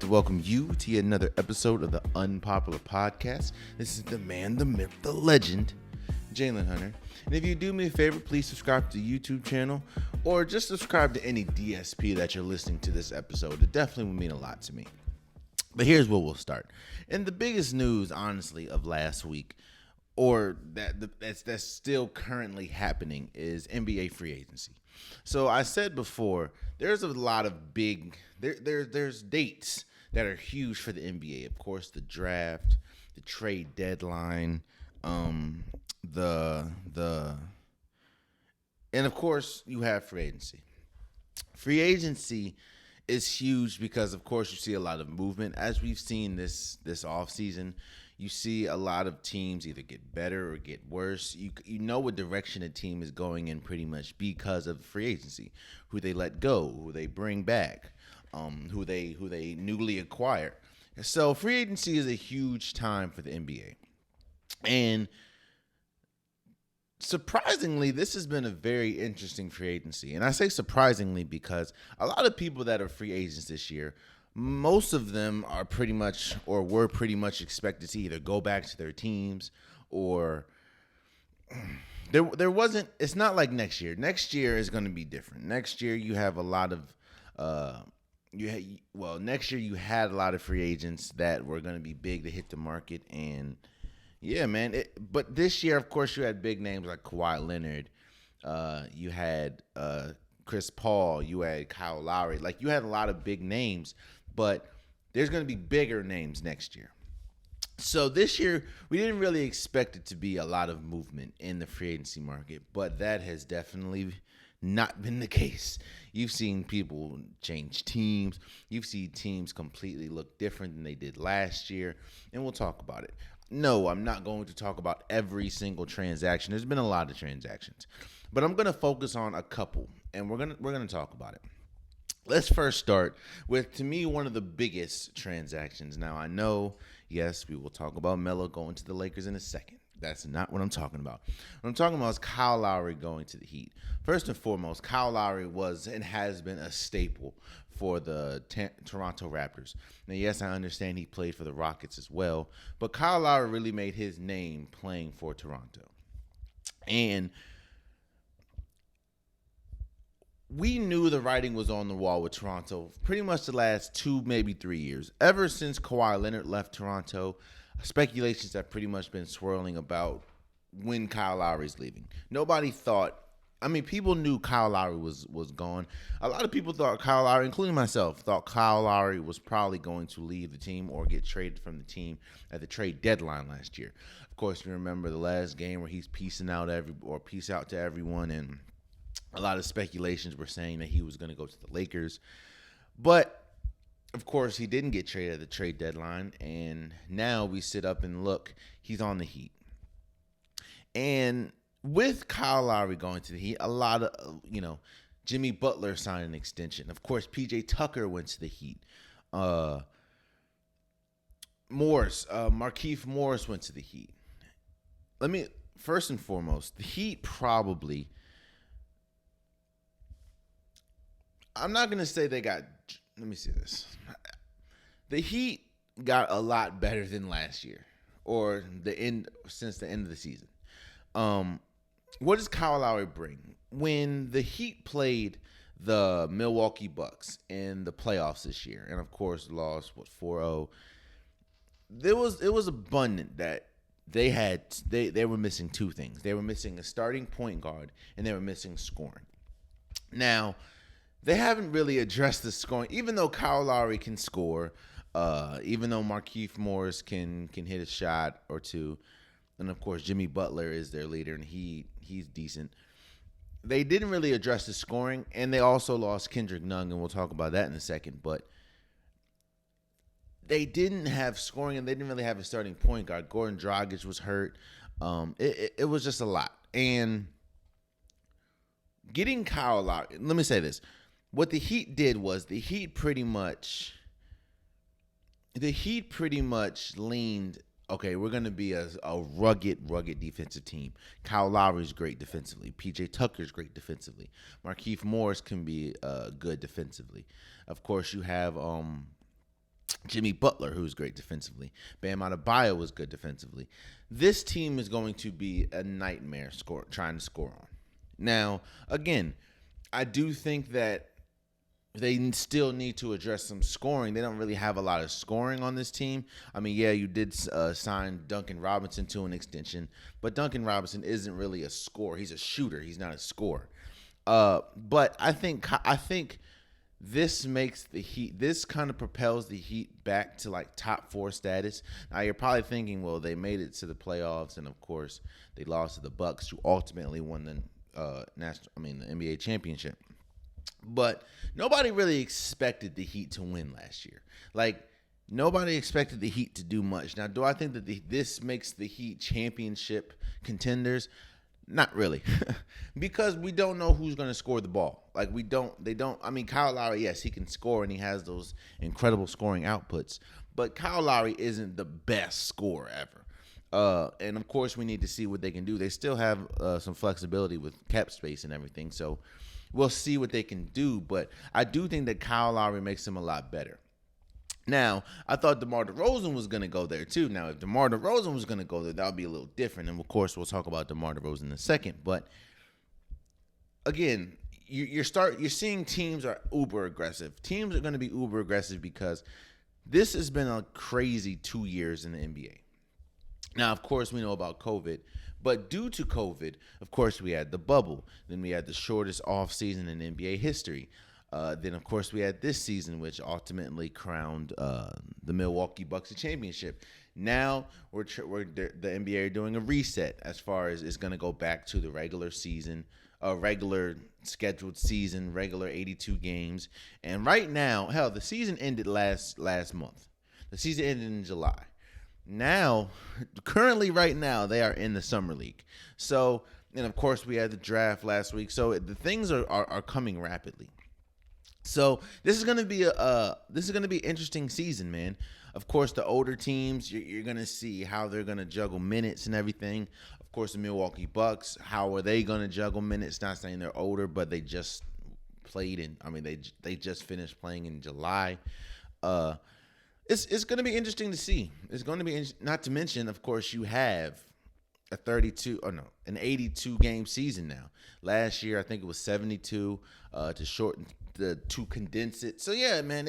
to welcome you to yet another episode of the Unpopular podcast. This is the man, the myth, the legend, Jalen Hunter. And if you do me a favor, please subscribe to the YouTube channel or just subscribe to any DSP that you're listening to this episode. It definitely would mean a lot to me. But here's where we'll start. And the biggest news, honestly, of last week, or that's still currently happening, is NBA free agency. So I said before, there's a lot of there's dates that are huge for the NBA. Of course, the draft, the trade deadline, and of course you have free agency. Free agency is huge because, of course, you see a lot of movement. As we've seen this offseason, you see a lot of teams either get better or get worse. You know what direction a team is going in pretty much because of free agency, who they let go, who they bring back, who they newly acquire. So free agency is a huge time for the NBA. And surprisingly, this has been a very interesting free agency. And I say surprisingly because a lot of people that are free agents this year, most of them are pretty much or were pretty much expected to either go back to their teams or there wasn't. It's not like next year. Next year is going to be different. Next year you have a lot of next year you had a lot of free agents that were going to be big to hit the market. And yeah, man. But this year, of course, you had big names like Kawhi Leonard. You had Chris Paul. You had Kyle Lowry. Like, you had a lot of big names, but there's going to be bigger names next year. So this year, we didn't really expect it to be a lot of movement in the free agency market, but that has definitely not been the case. You've seen people change teams. You've seen teams completely look different than they did last year, and we'll talk about it. No, I'm not going to talk about every single transaction. There's been a lot of transactions, but I'm going to focus on a couple, and we're going to talk about it. Let's first start with, to me, one of the biggest transactions. Now, I know, yes, we will talk about Melo going to the Lakers in a second. That's not what I'm talking about. What I'm talking about is Kyle Lowry going to the Heat. First and foremost, Kyle Lowry was and has been a staple for the Toronto Raptors. Now, yes, I understand he played for the Rockets as well, but Kyle Lowry really made his name playing for Toronto. And we knew the writing was on the wall with Toronto pretty much the last 2, maybe 3 years. Ever since Kawhi Leonard left Toronto, speculations have pretty much been swirling about when Kyle Lowry's leaving. Nobody thought, people knew Kyle Lowry was gone. A lot of people thought Kyle Lowry, including myself, thought Kyle Lowry was probably going to leave the team or get traded from the team at the trade deadline last year. Of course, you remember the last game where he's peace out to everyone, and a lot of speculations were saying that he was going to go to the Lakers. But, of course, he didn't get traded at the trade deadline, and now we sit up and look, he's on the Heat. And with Kyle Lowry going to the Heat, a lot of, Jimmy Butler signed an extension. Of course, PJ Tucker went to the Heat. Markieff Morris went to the Heat. First and foremost, the Heat probably, I'm not going to say they got, let me see this. The Heat got a lot better than last year or since the end of the season. What does Kyle Lowry bring? When the Heat played the Milwaukee Bucks in the playoffs this year, and of course lost 4-0, it was abundant that they were missing two things. They were missing a starting point guard and they were missing scoring. Now, they haven't really addressed the scoring, even though Kyle Lowry can score, even though Markieff Morris can hit a shot or two, and of course Jimmy Butler is their leader and he's decent. They didn't really address the scoring, and they also lost Kendrick Nunn, and we'll talk about that in a second. But they didn't have scoring, and they didn't really have a starting point guard. Goran Dragic was hurt. It was just a lot. And getting Kyle Lowry, let me say this. What the Heat did was the Heat pretty much leaned, okay, we're going to be a rugged defensive team. Kyle Lowry's great defensively. PJ Tucker's great defensively. Markieff Morris can be good defensively. Of course, you have Jimmy Butler, who's great defensively. Bam Adebayo was good defensively. This team is going to be a nightmare trying to score on. Now, again, I do think that they still need to address some scoring. They don't really have a lot of scoring on this team. I mean, yeah, you did sign Duncan Robinson to an extension, but Duncan Robinson isn't really a scorer. He's a shooter. He's not a scorer. But I think this makes the Heat. This kind of propels the Heat back to like top 4 status. Now you're probably thinking, well, they made it to the playoffs, and of course they lost to the Bucks, who ultimately won the the NBA championship. But nobody really expected the Heat to win last year. Like, nobody expected the Heat to do much. Now, do I think that this makes the Heat championship contenders? Not really. Because we don't know who's going to score the ball. Like, I mean, Kyle Lowry, yes, he can score and he has those incredible scoring outputs. But Kyle Lowry isn't the best scorer ever. And, of course, we need to see what they can do. They still have some flexibility with cap space and everything. So, we'll see what they can do, but I do think that Kyle Lowry makes them a lot better. Now, I thought DeMar DeRozan was going to go there too. Now, if DeMar DeRozan was going to go there, that would be a little different. And, of course, we'll talk about DeMar DeRozan in a second. But, again, you're seeing teams are uber aggressive. Teams are going to be uber aggressive because this has been a crazy 2 years in the NBA. Now, of course, we know about COVID. But due to COVID, of course, we had the bubble. Then we had the shortest offseason in NBA history. Then, of course, we had this season, which ultimately crowned the Milwaukee Bucks a championship. Now, the NBA are doing a reset as far as it's going to go back to the regular season, regular scheduled season, regular 82 games. And right now, hell, the season ended last month. The season ended in July. Now, currently right now, they are in the Summer League. So, and of course, we had the draft last week. So the things are coming rapidly. So this is going to be an interesting season, man. Of course, the older teams, you're going to see how they're going to juggle minutes and everything. Of course, the Milwaukee Bucks, how are they going to juggle minutes? Not saying they're older, but they just played they just finished playing in July. It's going to be interesting to see. It's going to be not to mention, of course, you have an 82 game season now. Last year, I think it was 72 to condense it. So yeah, man,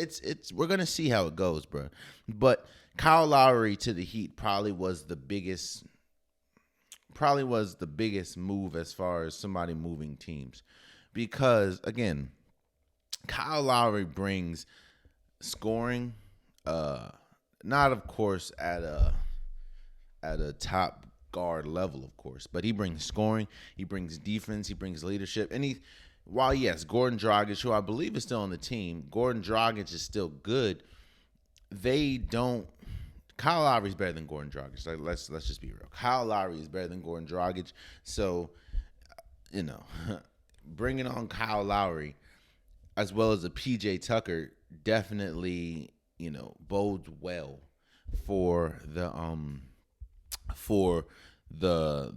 we're going to see how it goes, bro. But Kyle Lowry to the Heat probably was the biggest move as far as somebody moving teams, because again, Kyle Lowry brings scoring. Not of course at a top guard level, of course, but he brings scoring, he brings defense, he brings leadership, and while yes, Gordon Dragic, who I believe is still on the team, Gordon Dragic is still good. Kyle Lowry is better than Gordon Dragic. Like, let's just be real. Kyle Lowry is better than Gordon Dragic. So, bringing on Kyle Lowry as well as a PJ Tucker definitely bodes well for the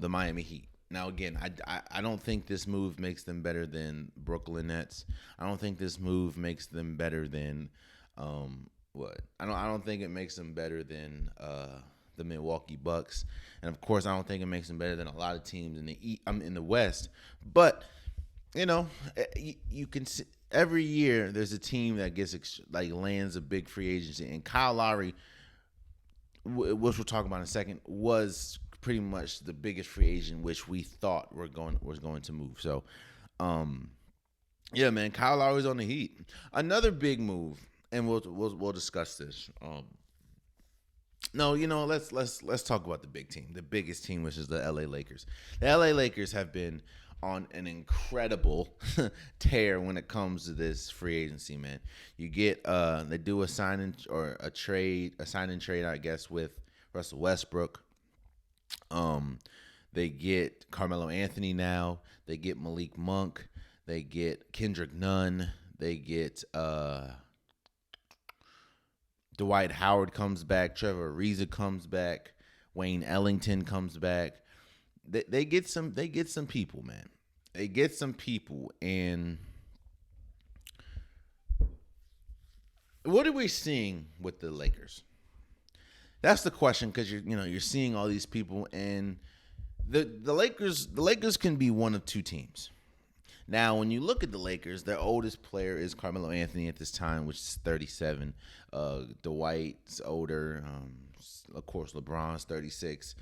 Miami Heat. Now again, I don't think this move makes them better than Brooklyn Nets. I don't think this move makes them better than I don't think it makes them better than the Milwaukee Bucks, and of course I don't think it makes them better than a lot of teams in the West. But you can see every year there's a team that gets lands a big free agency, and Kyle Lowry, which we'll talk about in a second, was pretty much the biggest free agent which we thought was going to move. So, yeah, man, Kyle Lowry's on the Heat. Another big move, and we'll discuss this. No, let's talk about the big team, the biggest team, which is the LA Lakers. The LA Lakers have been on an incredible tear when it comes to this free agency, man. You get they do a sign and trade, I guess, with Russell Westbrook. They get Carmelo Anthony now. They get Malik Monk. They get Kendrick Nunn. They get Dwight Howard comes back. Trevor Ariza comes back. Wayne Ellington comes back. They get some people, man. They get some people, and what are we seeing with the Lakers? That's the question, because you're seeing all these people, and the Lakers can be one of two teams. Now, when you look at the Lakers, their oldest player is Carmelo Anthony at this time, which is 37. Dwight's older. Of course, LeBron's 36.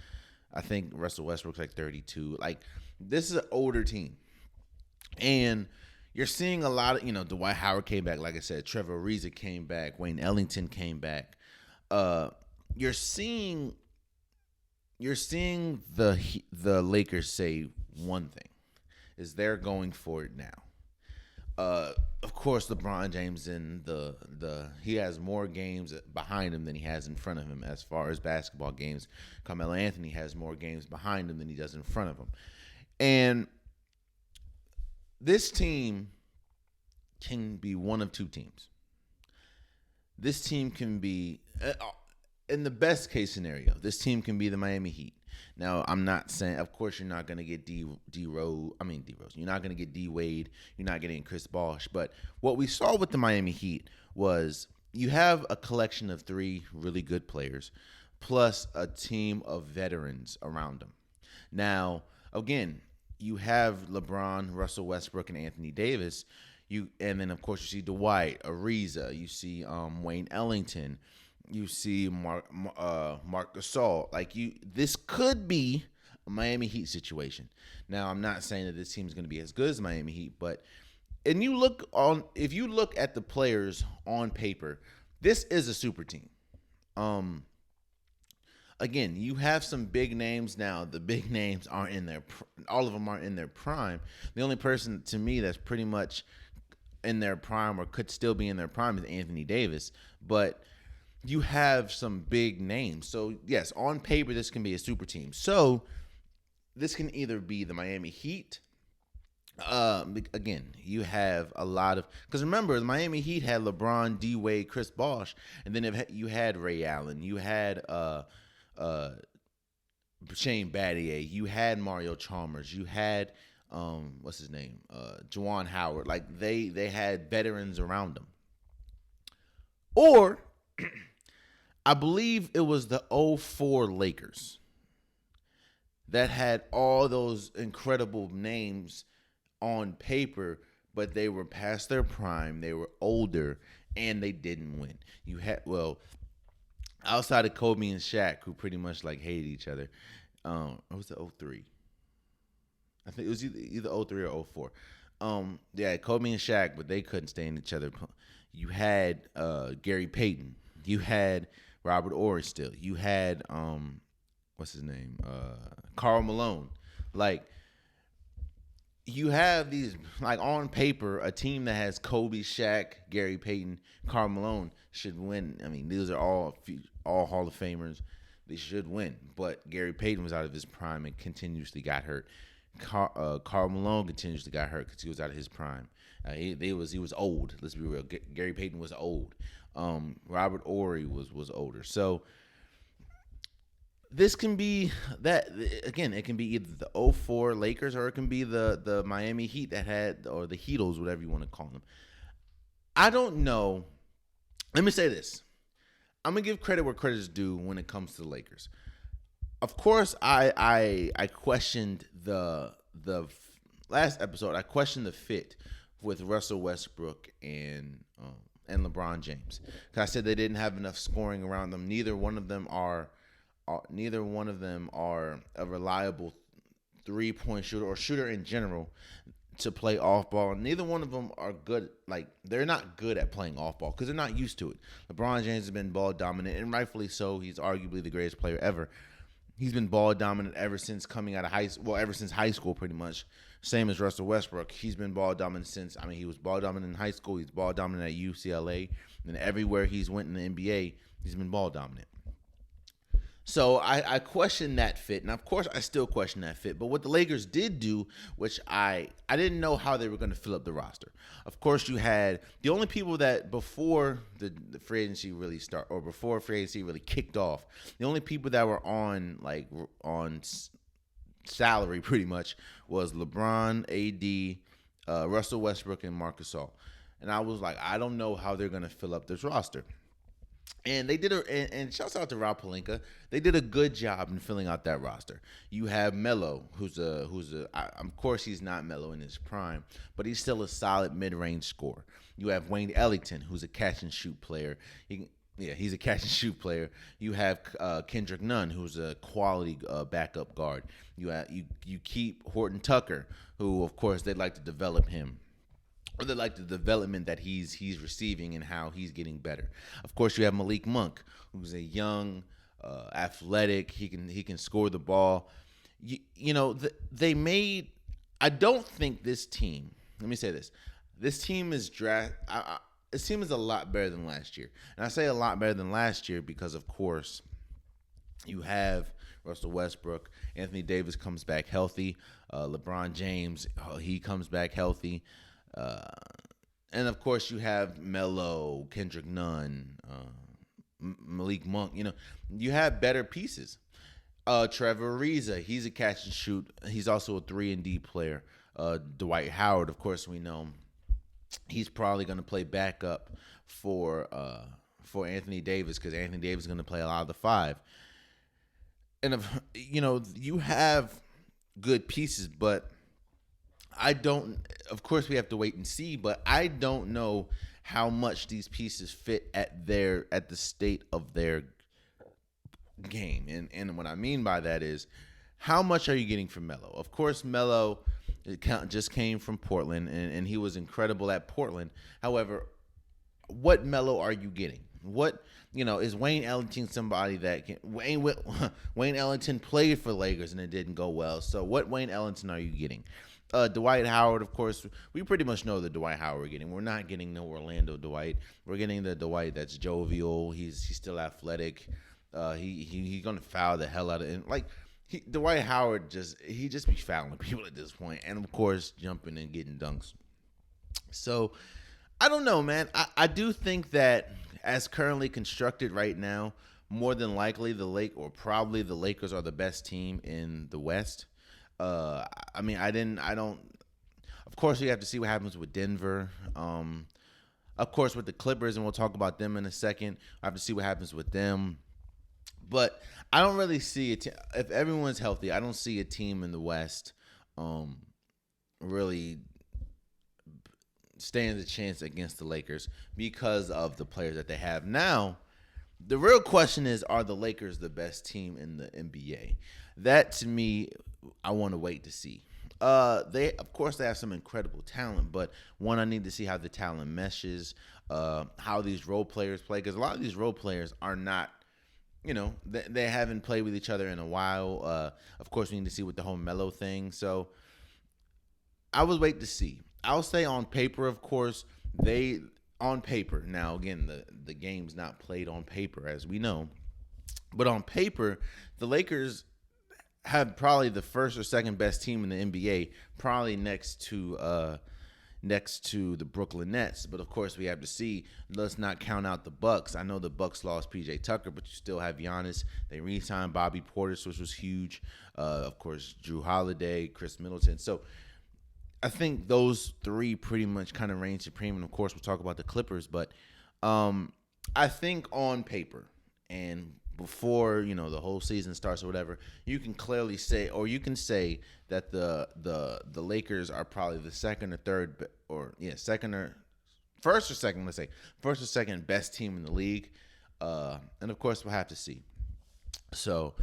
I think Russell Westbrook's like 32. Like, this is an older team. And you're seeing a lot of, Dwight Howard came back. Like I said, Trevor Ariza came back. Wayne Ellington came back. You're seeing the Lakers say one thing, is they're going for it now. Of course, LeBron James he has more games behind him than he has in front of him as far as basketball games. Carmelo Anthony has more games behind him than he does in front of him. And this team can be one of two teams. This team can be, in the best case scenario, this team can be the Miami Heat. Now, I'm not saying, of course, you're not going to get D-Rose. You're not going to get D-Wade. You're not getting Chris Bosh. But what we saw with the Miami Heat was you have a collection of three really good players plus a team of veterans around them. Now, again, you have LeBron, Russell Westbrook, and Anthony Davis. And then, of course, you see Dwight, Ariza. You see Wayne Ellington. You see Marc Gasol. This could be a Miami Heat situation. Now, I'm not saying that this team is going to be as good as Miami Heat, but if you look at the players on paper, this is a super team. Again, you have some big names now. The big names aren't all of them aren't in their prime. The only person to me that's pretty much in their prime or could still be in their prime is Anthony Davis, but you have some big names. So, yes, on paper, this can be a super team. So, this can either be the Miami Heat. Again, you have a lot of... Because remember, the Miami Heat had LeBron, D-Wade, Chris Bosh, and then you had Ray Allen. You had Shane Battier. You had Mario Chalmers. You had... what's his name? Juwan Howard. They had veterans around them. Or... I believe it was the 2004 Lakers that had all those incredible names on paper, but they were past their prime, they were older, and they didn't win. You had, outside of Kobe and Shaq, who pretty much hated each other, it was the 2003. I think it was either 2003 or 2004. Kobe and Shaq, but they couldn't stand each other. You had Gary Payton. You had Robert Ory still. You had what's his name? Karl Malone. You have these, on paper, a team that has Kobe, Shaq, Gary Payton, Karl Malone should win. I mean, these are all Hall of Famers. They should win. But Gary Payton was out of his prime and continuously got hurt. Karl Malone continuously got hurt because he was out of his prime. He was old. Let's be real. Gary Payton was old. Robert Ory was older. So this can be that, again, it can be either the 2004 Lakers or it can be the Miami Heat that had, or the Heatles, whatever you want to call them. I don't know. Let me say this. I'm going to give credit where credit is due when it comes to the Lakers. Of course, I questioned the last episode. I questioned the fit with Russell Westbrook and LeBron James, because I said they didn't have enough scoring around them. Neither one of them are a reliable 3-point shooter or shooter in general to play off ball. And neither one of them are good. They're not good at playing off ball because they're not used to it. LeBron James has been ball dominant, and rightfully so. He's arguably the greatest player ever. He's been ball dominant ever since coming out of ever since high school, pretty much. Same as Russell Westbrook. He's been ball dominant since, he was ball dominant in high school. He's ball dominant at UCLA. And everywhere he's went in the NBA, he's been ball dominant. So I question that fit. And, of course, I still question that fit. But what the Lakers did do, which I didn't know how they were going to fill up the roster. Of course, you had the only people that before the free agency really started, or before free agency really kicked off, the only people that were on salary pretty much was LeBron, AD, Russell Westbrook, and Marc Gasol. And I was like, I don't know how they're going to fill up this roster. And they did and shouts out to Rob Pelinka. They did a good job in filling out that roster. You have Melo, of course he's not Melo in his prime, but he's still a solid mid-range scorer. You have Wayne Ellington, who's a catch and shoot player. He's a catch and shoot player. You have Kendrick Nunn, who's a quality backup guard. You keep Horton Tucker, who of course they'd like to develop him. Or they like the development that he's receiving and how he's getting better. Of course, you have Malik Monk, who's a young, athletic. He can score the ball. They made. I don't think this team. Let me say this. This team is This team is a lot better than last year, and I say a lot better than last year because, of course, you have Russell Westbrook. Anthony Davis comes back healthy. LeBron James, he comes back healthy. And of course you have Melo, Kendrick Nunn, Malik Monk. You have better pieces. Trevor Ariza, he's a catch and shoot. He's also a 3-and-D player. Dwight Howard, of course, we know he's probably going to play backup for Anthony Davis because Anthony Davis is going to play a lot of the 5. And you have good pieces, but of course we have to wait and see, but I don't know how much these pieces fit at the state of their game. And what I mean by that is, how much are you getting from Melo? Of course, Melo just came from Portland, and he was incredible at Portland. However, what Melo are you getting? What is Wayne Ellington somebody that can Wayne Ellington played for Lakers and it didn't go well. So what Wayne Ellington are you getting? Dwight Howard, of course, we pretty much know the Dwight Howard we're getting. We're not getting no Orlando Dwight. We're getting the Dwight that's jovial. He's still athletic. He's gonna foul the hell out of it. Dwight Howard just be fouling people at this point, and of course jumping and getting dunks. So I don't know, man. I do think that as currently constructed right now, more than likely the Lakers are the best team in the West. Of course, we have to see what happens with Denver. Of course, with the Clippers, and we'll talk about them in a second. I have to see what happens with them. But I don't really see it. If everyone's healthy, I don't see a team in the West really stands a chance against the Lakers because of the players that they have. Now, the real question is, are the Lakers the best team in the NBA? That, to me, I want to wait to see. They have some incredible talent, but I need to see how the talent meshes, how these role players play, because a lot of these role players are not, they haven't played with each other in a while. Of course, we need to see with the whole Melo thing. So I would wait to see. I'll say on paper, of course, on paper. Now, again, the game's not played on paper, as we know. But on paper, the Lakers have probably the first or second best team in the NBA, probably next to the Brooklyn Nets. But of course, we have to see. Let's not count out the Bucks. I know the Bucks lost PJ Tucker, but you still have Giannis. They re-signed Bobby Portis, which was huge. Of course, Drew Holiday, Chris Middleton. So I think those three pretty much kind of reign supreme. And of course, we'll talk about the Clippers. But I think on paper, and before the whole season starts or whatever, you can clearly say, or you can say that the Lakers are probably the second or third, first or second. Let's say first or second best team in the league, and of course we'll have to see. So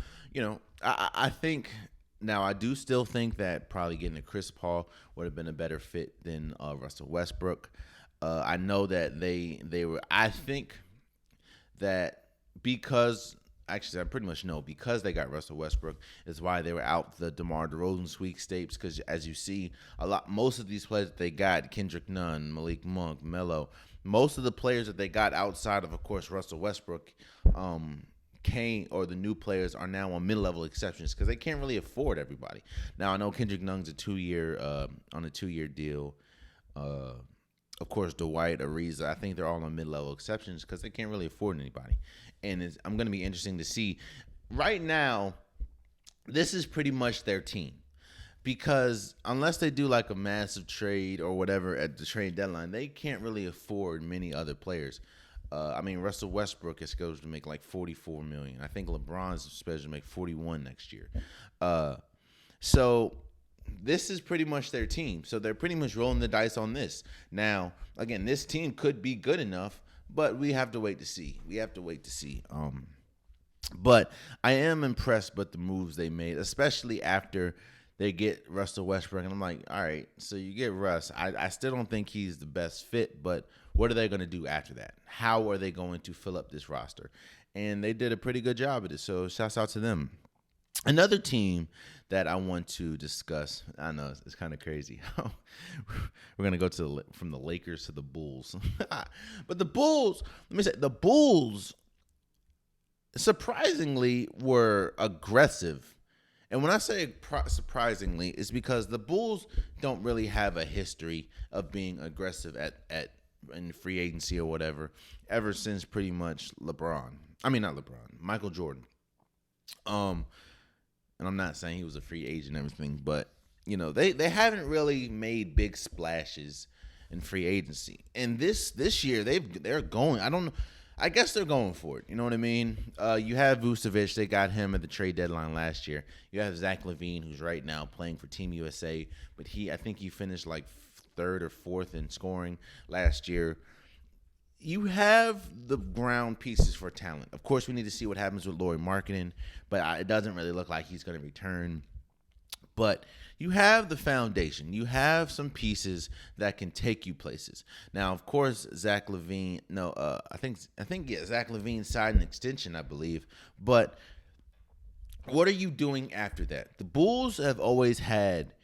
I think. Now, I do still think that probably getting a Chris Paul would have been a better fit than Russell Westbrook. I know that they were. I think that because actually, I pretty much know because they got Russell Westbrook is why they were out the DeMar DeRozan sweepstakes. Because as you see, most of these players that they got, Kendrick Nunn, Malik Monk, Melo, most of the players that they got outside of course, Russell Westbrook, the new players are now on mid-level exceptions because they can't really afford everybody. Now, I know Kendrick Nunn's on a 2-year deal. Of course, Dwight, Ariza, I think they're all on mid-level exceptions because they can't really afford anybody. And I'm going to be interesting to see. Right now, this is pretty much their team. because unless they do like a massive trade or whatever at the trade deadline, they can't really afford many other players. I mean, Russell Westbrook is scheduled to make like $44 million. I think LeBron's scheduled to make $41 next year. So this is pretty much their team. So they're pretty much rolling the dice on this. Now, again, this team could be good enough, but we have to wait to see. But I am impressed with the moves they made, especially after they get Russell Westbrook. And I'm like, all right, so you get Russ. I still don't think he's the best fit, but what are they going to do after that? How are they going to fill up this roster? And they did a pretty good job of it, so shouts out to them. Another team that I want to discuss, I know it's kind of crazy. We're going to go from the Lakers to the Bulls. But the Bulls, let me say, the Bulls surprisingly were aggressive. And when I say surprisingly, it's because the Bulls don't really have a history of being aggressive in free agency or whatever ever since pretty much Michael Jordan. And I'm not saying he was a free agent and everything, but they haven't really made big splashes in free agency. And this year they're going. I don't know. I guess they're going for it. You know what I mean? You have Vucevic. They got him at the trade deadline last year. You have Zach LaVine, who's right now playing for Team USA, but I think he finished like third or fourth in scoring last year. You have the ground pieces for talent. Of course, we need to see what happens with Lauri Markkanen, but it doesn't really look like he's going to return. But you have the foundation. You have some pieces that can take you places. Now, of course, Zach LaVine. I think Zach LaVine signed an extension, I believe. But what are you doing after that? The Bulls have always had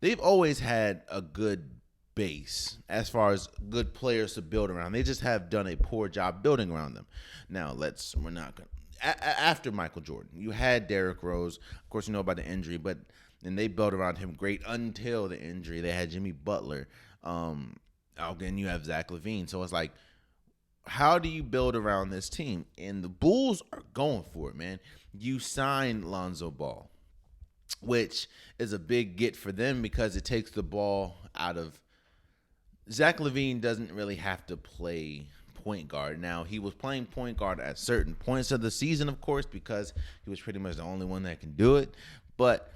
a good base as far as good players to build around. They just have done a poor job building around them. Now, after Michael Jordan, you had Derrick Rose. Of course, you know about the injury, but and they built around him great until the injury. They had Jimmy Butler. Again, you have Zach LaVine. So it's like, how do you build around this team? And the Bulls are going for it, man. You signed Lonzo Ball, which is a big get for them because it takes the ball out of Zach LaVine. Doesn't really have to play point guard. Now, he was playing point guard at certain points of the season, of course, because he was pretty much the only one that can do it. But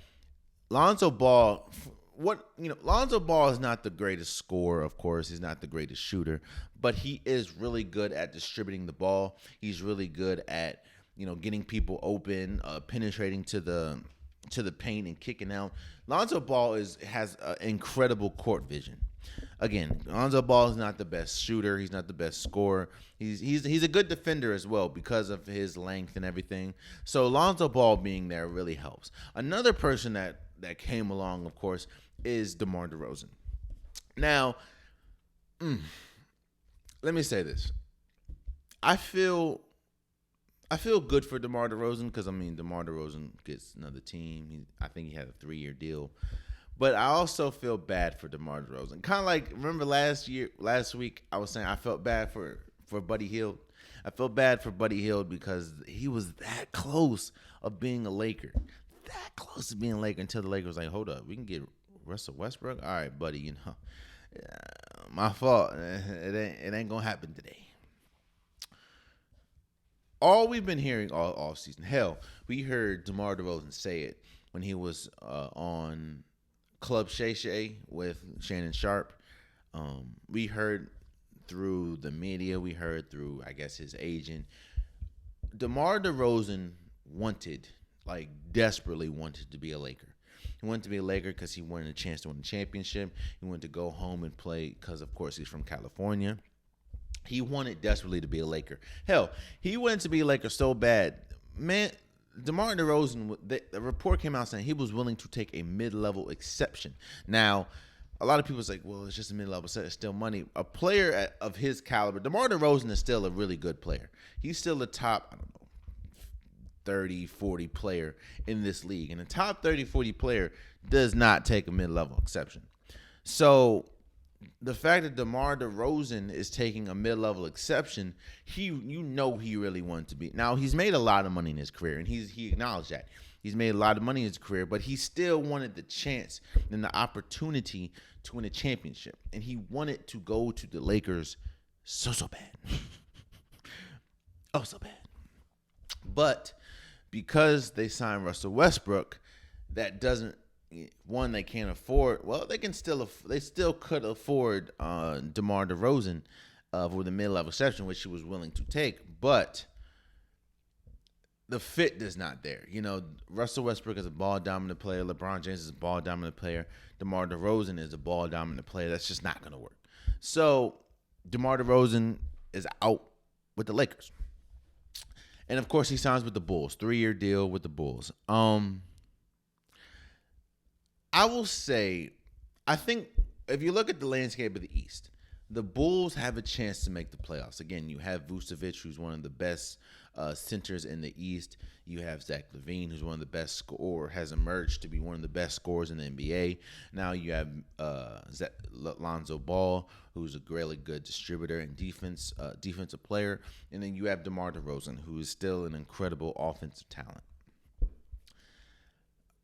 Lonzo Ball, Lonzo Ball is not the greatest scorer, of course. He's not the greatest shooter, but he is really good at distributing the ball. He's really good at, getting people open, penetrating to the paint and kicking out. Lonzo Ball has incredible court vision. Again, Lonzo Ball is not the best shooter. He's not the best scorer. He's a good defender as well because of his length and everything. So Lonzo Ball being there really helps. Another person that came along, of course, is DeMar DeRozan. Now, let me say this. I feel good for DeMar DeRozan because, DeMar DeRozan gets another team. I think he had a 3-year deal. But I also feel bad for DeMar DeRozan. Kind of like, remember last week, I was saying I felt bad for Buddy Hield. I felt bad for Buddy Hield because he was that close of being a Laker. That close to being a Laker until the Lakers was like, hold up, we can get Russell Westbrook? All right, buddy, my fault. It ain't going to happen today. All we've been hearing all season, hell, we heard DeMar DeRozan say it when he was on Club Shay Shay with Shannon Sharp. We heard through the media, we heard through, I guess, his agent. DeMar DeRozan desperately wanted to be a Laker. He wanted to be a Laker because he wanted a chance to win the championship. He wanted to go home and play because, of course, he's from California. He wanted desperately to be a Laker. Hell, he wanted to be a Laker so bad. Man, DeMar DeRozan, the report came out saying he was willing to take a mid-level exception. Now, a lot of people say, well, it's just a mid-level, so it's still money. A player of his caliber, DeMar DeRozan is still a really good player. He's still a top, 30, 40 player in this league. And a top 30, 40 player does not take a mid-level exception. So the fact that DeMar DeRozan is taking a mid-level exception, he really wanted to be. Now, he's made a lot of money in his career, and he acknowledged that. He's made a lot of money in his career, but he still wanted the chance and the opportunity to win a championship. And he wanted to go to the Lakers so bad. Oh, so bad. But because they signed Russell Westbrook, that doesn't, one, they can't afford. Well, they still could afford DeMar DeRozan for the mid-level exception, which he was willing to take, but the fit is not there. Russell Westbrook is a ball-dominant player. LeBron James is a ball-dominant player. DeMar DeRozan is a ball-dominant player. That's just not going to work. So DeMar DeRozan is out with the Lakers. And, of course, he signs with the Bulls. 3-year deal with the Bulls. I will say, I think if you look at the landscape of the East, the Bulls have a chance to make the playoffs. Again, you have Vucevic, who's one of the best centers in the East. You have Zach LaVine, who's one of the best scorers, has emerged to be one of the best scorers in the NBA. Now you have Lonzo Ball, who's a really good distributor and defensive player. And then you have DeMar DeRozan, who is still an incredible offensive talent.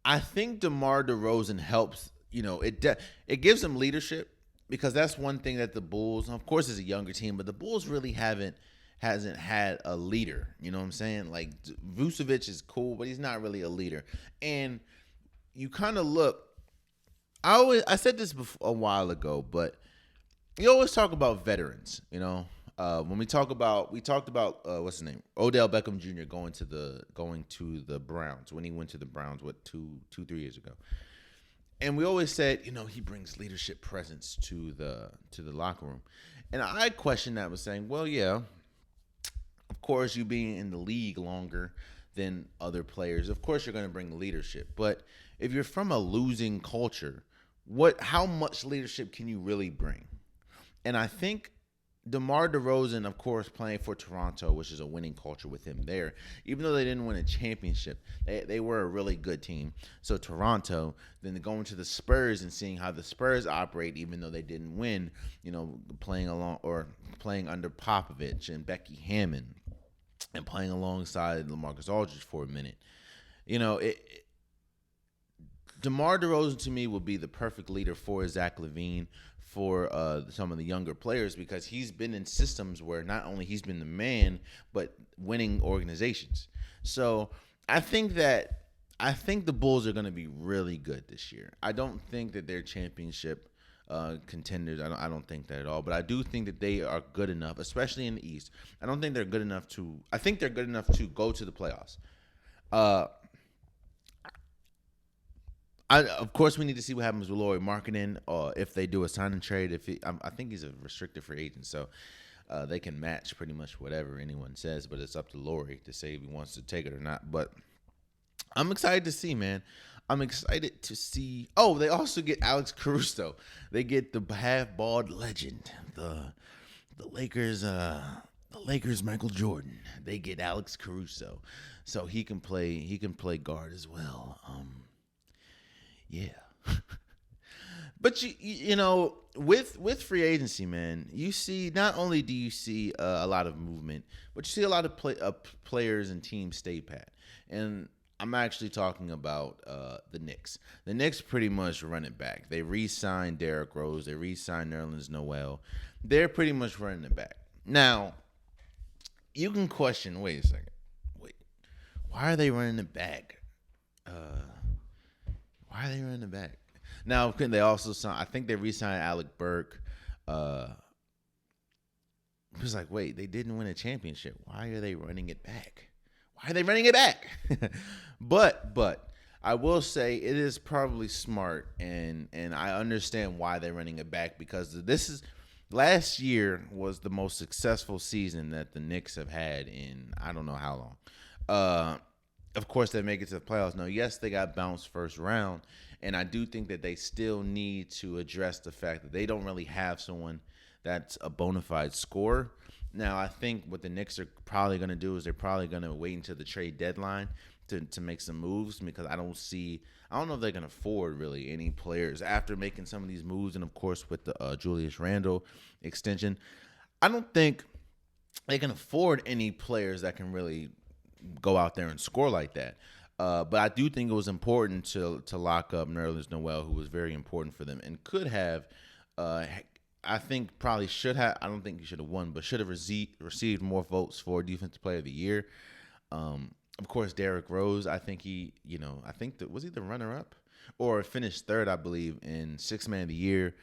I think DeMar DeRozan helps, it gives them leadership, because that's one thing that the Bulls, of course, is a younger team, but the Bulls really hasn't had a leader. You know what I'm saying? Like, Vucevic is cool, but he's not really a leader. And you kind of look, I said this a while ago, but you always talk about veterans, when we talked about what's his name, Odell Beckham Jr. going to the Browns, when he went to the Browns 2-3 years ago. And we always said, he brings leadership presence to the locker room. And I questioned that, was saying, well, yeah, of course, you being in the league longer than other players, of course you're going to bring leadership. But if you're from a losing culture, how much leadership can you really bring? And I think DeMar DeRozan, of course, playing for Toronto, which is a winning culture with him there. Even though they didn't win a championship, they were a really good team. So Toronto, then going to the Spurs and seeing how the Spurs operate, even though they didn't win, playing under Popovich and Becky Hammond and playing alongside LaMarcus Aldridge for a minute. DeMar DeRozan to me would be the perfect leader for Zach LaVine, for some of the younger players, because he's been in systems where not only he's been the man, but winning organizations. So I think the Bulls are going to be really good this year. I don't think that they're championship contenders. I don't think that at all. But I do think that they are good enough, especially in the East. I think they're good enough to go to the playoffs. Of course, we need to see what happens with Lauri Markkanen, if they do a sign and trade. I think he's a restricted free agent, so they can match pretty much whatever anyone says, but it's up to Lauri to say if he wants to take it or not. But I'm excited to see, man. I'm excited to see. Oh, they also get Alex Caruso. They get the half-bald legend, the Lakers Michael Jordan. They get Alex Caruso, so he can play guard as well. Yeah. But with free agency, man, you see, not only do you see a lot of movement, but you see a lot of players and teams stay pat. And I'm actually talking about the Knicks. The Knicks pretty much run it back. They re-signed Derrick Rose. They re-signed Nerlens Noel. They're pretty much running it back. Now, you can question, wait a second. Why are they running it back? Why are they running it back? Now, they also signed, I think they re-signed Alec Burke. It was like, wait, they didn't win a championship. Why are they running it back? Why are they running it back? But I will say it is probably smart, and I understand why they're running it back, because last year was the most successful season that the Knicks have had in I don't know how long. Of course, they make it to the playoffs. Now, yes, they got bounced first round, and I do think that they still need to address the fact that they don't really have someone that's a bona fide scorer. Now, I think what the Knicks are probably going to do is they're probably going to wait until the trade deadline to make some moves, because I don't know if they can afford really any players after making some of these moves. And, of course, with the Julius Randle extension, I don't think they can afford any players that can really go out there and score like that. But I do think it was important to lock up Nerlens Noel, who was very important for them and could have. Uh, I think probably should have. I don't think he should have won, but should have received more votes for Defensive Player of the Year. Of course, Derrick Rose. I think I think that was he the runner up or finished third, I believe, in Sixth Man of the Year.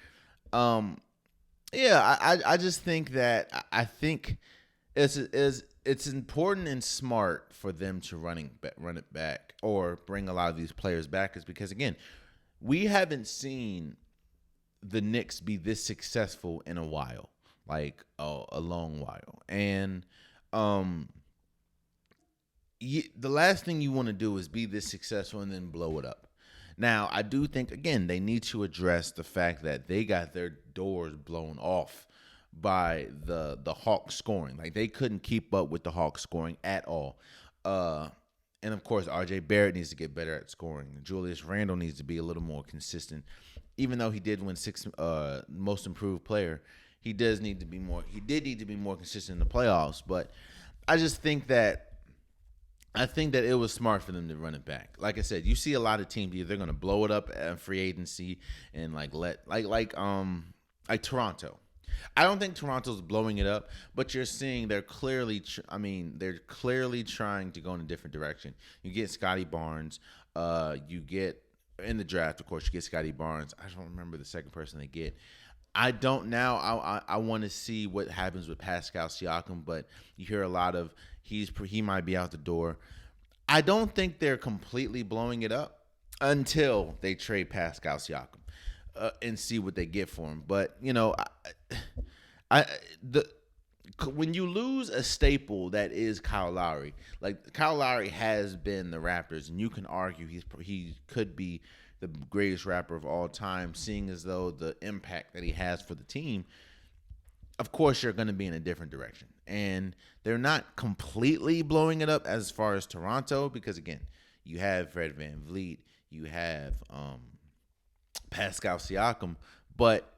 Yeah, I just think that I think it's important and smart for them to run it back or bring a lot of these players back, is because again, we haven't seen the Knicks be this successful in a while, like a long while, and the last thing you want to do is be this successful and then blow it up. Now, I do think, again, they need to address the fact that they got their doors blown off by the Hawks scoring. Like, they couldn't keep up with the Hawks scoring at all. And, of course, R.J. Barrett needs to get better at scoring. Julius Randle needs to be a little more consistent. Even though he did win most improved player, he did need to be more consistent in the playoffs. But I just think that it was smart for them to run it back. Like I said, you see a lot of teams either they're going to blow it up at free agency and like Toronto. I don't think Toronto's blowing it up, but you're seeing they're clearly trying to go in a different direction. You get Scotty Barnes, you get in the draft, of course, you get Scotty Barnes. I don't remember the second person they get. I don't now. I want to see what happens with Pascal Siakam, but you hear a lot of he might be out the door. I don't think they're completely blowing it up until they trade Pascal Siakam and see what they get for him. But when you lose a staple that is Kyle Lowry, like Kyle Lowry has been the Raptors, and you can argue he could be the greatest rapper of all time, seeing as though the impact that he has for the team. Of course, you're going to be in a different direction. And they're not completely blowing it up as far as Toronto, because, again, you have Fred VanVleet, you have Pascal Siakam, but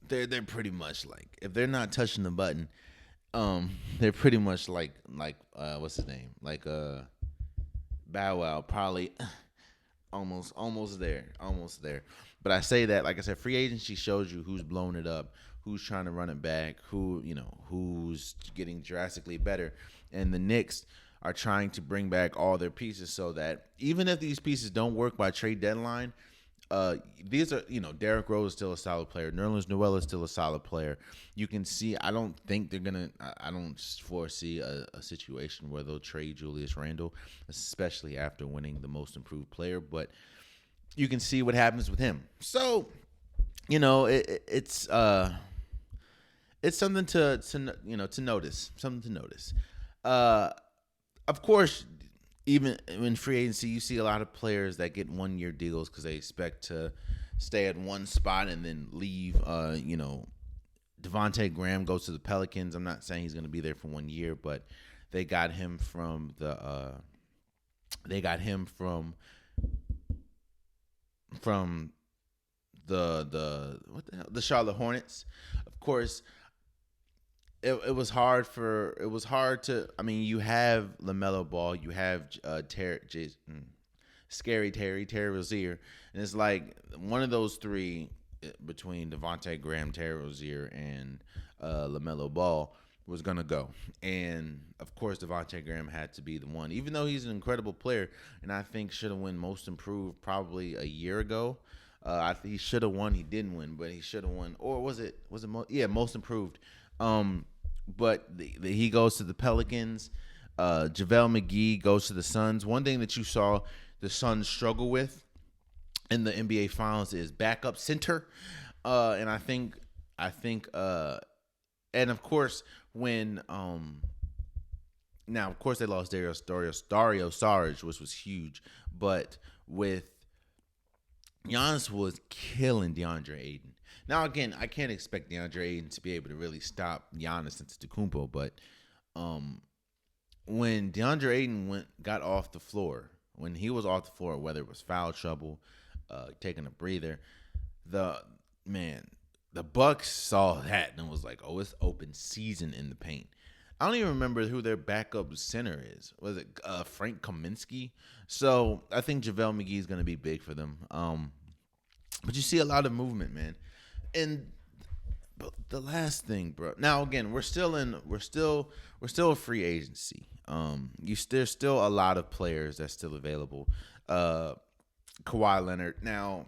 they're pretty much like, if they're not touching the button, they're pretty much like what's his name? Like Bow Wow, probably almost there. But I say that, like I said, free agency shows you who's blowing it up, who's trying to run it back, who's getting drastically better. And the Knicks are trying to bring back all their pieces so that even if these pieces don't work by trade deadline, these are, Derrick Rose is still a solid player. Nerlens Noel is still a solid player. You can see, I don't foresee a situation where they'll trade Julius Randle, especially after winning the most improved player, but you can see what happens with him. So, it's something to notice. Something to notice. Of course, even in free agency, you see a lot of players that get 1-year deals because they expect to stay at one spot and then leave. Devontae Graham goes to the Pelicans. I'm not saying he's going to be there for 1 year, but they got him from the the Charlotte Hornets. Of course, it was hard to. I mean, you have LaMelo Ball, you have Terry Rozier, and it's like one of those three between Devontae Graham, Terry Rozier, and LaMelo Ball was gonna go. And of course, Devontae Graham had to be the one, even though he's an incredible player, and I think should have won Most Improved probably a year ago. I think he should have won. He didn't win, but he should have won. Or was it Most Improved? But he goes to the Pelicans. JaVale McGee goes to the Suns. One thing that you saw the Suns struggle with in the NBA Finals is backup center, and I think, and of course when now of course they lost Dario Saric, which was huge, but with Giannis was killing DeAndre Ayton. Now, again, I can't expect DeAndre Ayton to be able to really stop Giannis Antetokounmpo, but when DeAndre Ayton got off the floor, when he was off the floor, whether it was foul trouble, taking a breather, the Bucks saw that and was like, oh, it's open season in the paint. I don't even remember who their backup center is. Was it Frank Kaminsky? So I think JaVale McGee is going to be big for them. But you see a lot of movement, man. And the last thing, bro. Now again, we're still a free agency. There's still a lot of players that's still available. Kawhi Leonard. Now,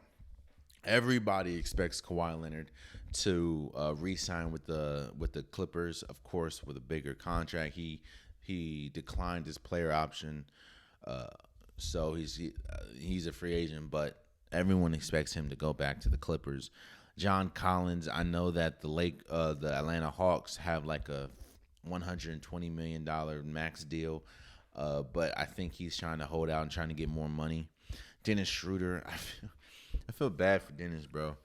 everybody expects Kawhi Leonard to re-sign with the Clippers, of course, with a bigger contract. He declined his player option, so he's a free agent. But everyone expects him to go back to the Clippers. John Collins, I know that the Atlanta Hawks have like a $120 million max deal, but I think he's trying to hold out and trying to get more money. Dennis Schroeder, I feel bad for Dennis, bro.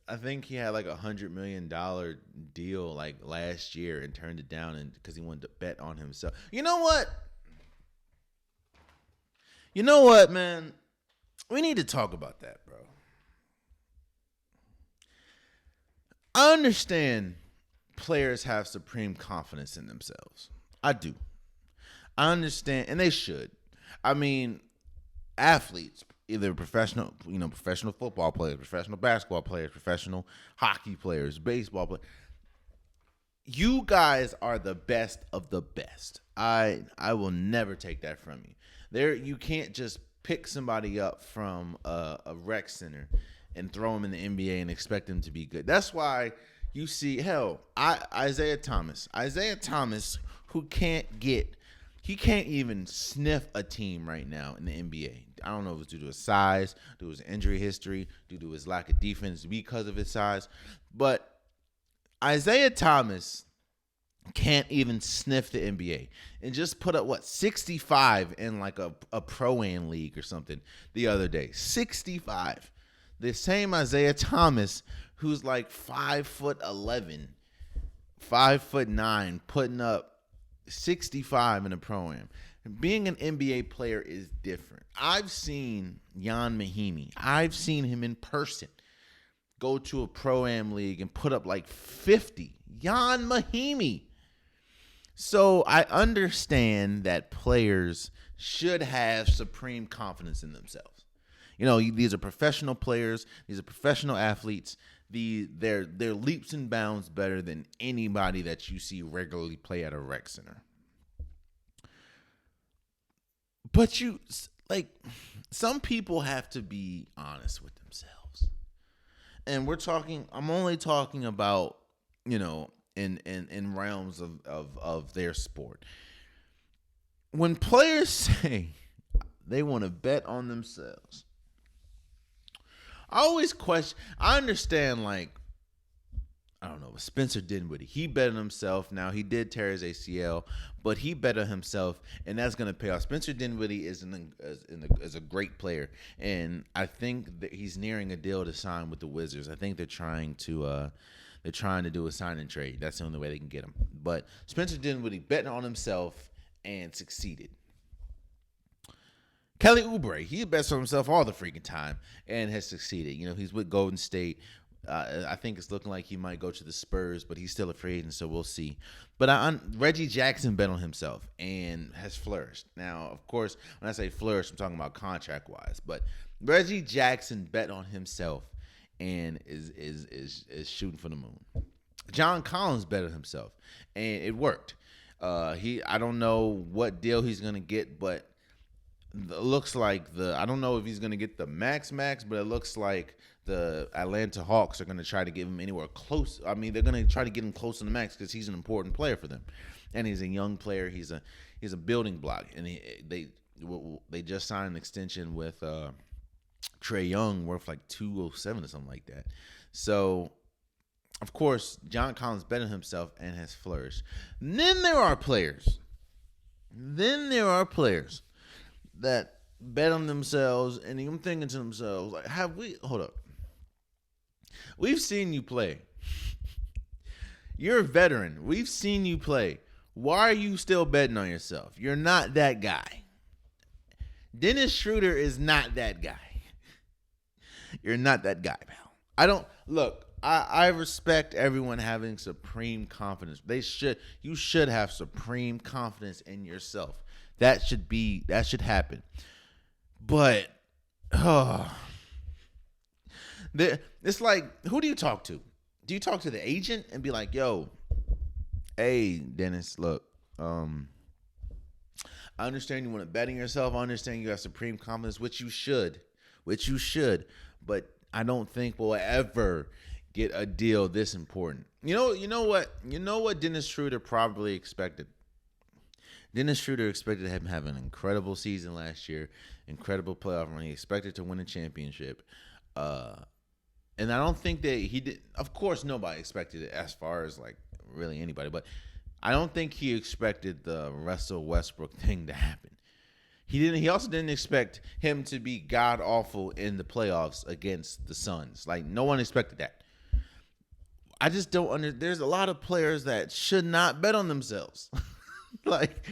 I think he had like $100 million deal like last year and turned it down because he wanted to bet on himself. You know what? Man? We need to talk about that, bro. I understand players have supreme confidence in themselves. I do. I understand, and they should. I mean, athletes, either professional football players, professional basketball players, professional hockey players, baseball players. You guys are the best of the best. I will never take that from you. You can't just pick somebody up from a rec center and throw them in the NBA and expect them to be good. That's why you see, Isaiah Thomas, who can't even sniff a team right now in the NBA. I don't know if it's due to his size, due to his injury history, due to his lack of defense because of his size. But Isaiah Thomas can't even sniff the NBA and just put up, 65 in like a pro-am league or something the other day. 65. The same Isaiah Thomas who's like 5'11", 5'9", putting up 65 in a pro-am. Being an NBA player is different. I've seen Jan Mahimi. I've seen him in person go to a pro-am league and put up like 50. Jan Mahimi. So I understand that players should have supreme confidence in themselves. These are professional players. These are professional athletes. They're leaps and bounds better than anybody that you see regularly play at a rec center. But some people have to be honest with themselves. And I'm only talking about, in realms of their sport. When players say they want to bet on themselves, I always question. I understand, I don't know, Spencer Dinwiddie. He bet on himself. Now, he did tear his ACL, but he bet on himself, and that's going to pay off. Spencer Dinwiddie is a great player, and I think that he's nearing a deal to sign with the Wizards. I think they're trying to do a sign and trade. That's the only way they can get him. But Spencer Dinwiddie bet on himself and succeeded. Kelly Oubre, he bets on himself all the freaking time and has succeeded. He's with Golden State. I think it's looking like he might go to the Spurs, but he's still a free agent, so we'll see. But Reggie Jackson bet on himself and has flourished. Now, of course, when I say flourish, I'm talking about contract-wise. But Reggie Jackson bet on himself and is shooting for the moon. John Collins bet on himself, and it worked. I don't know what deal he's gonna get, but it looks like I don't know if he's going to get the max, but it looks like the Atlanta Hawks are going to try to give him anywhere close. I mean, they're going to try to get him close to the max because he's an important player for them. And he's a young player. He's a building block. And they just signed an extension with Trae Young worth like $207 or something like that. So, of course, John Collins bet on himself and has flourished. And then there are players that bet on themselves, and I'm thinking to themselves, hold up. We've seen you play. You're a veteran. We've seen you play. Why are you still betting on yourself? You're not that guy. Dennis Schroeder is not that guy. You're not that guy, pal. I respect everyone having supreme confidence. You should have supreme confidence in yourself. That should happen. But it's like, who do you talk to? Do you talk to the agent and be like, "Yo, hey, Dennis, look, I understand you want to bet on yourself. I understand you have supreme confidence, which you should, but I don't think we'll ever get a deal this important." You know what Dennis Schroeder probably expected. Dennis Schroeder expected him to have an incredible season last year, incredible playoff run. He expected to win a championship. And I don't think that he did. Of course, nobody expected it as far as like really anybody, but I don't think he expected the Russell Westbrook thing to happen. He didn't. He also didn't expect him to be god awful in the playoffs against the Suns. Like, no one expected that. I just don't under. There's a lot of players that should not bet on themselves. Like,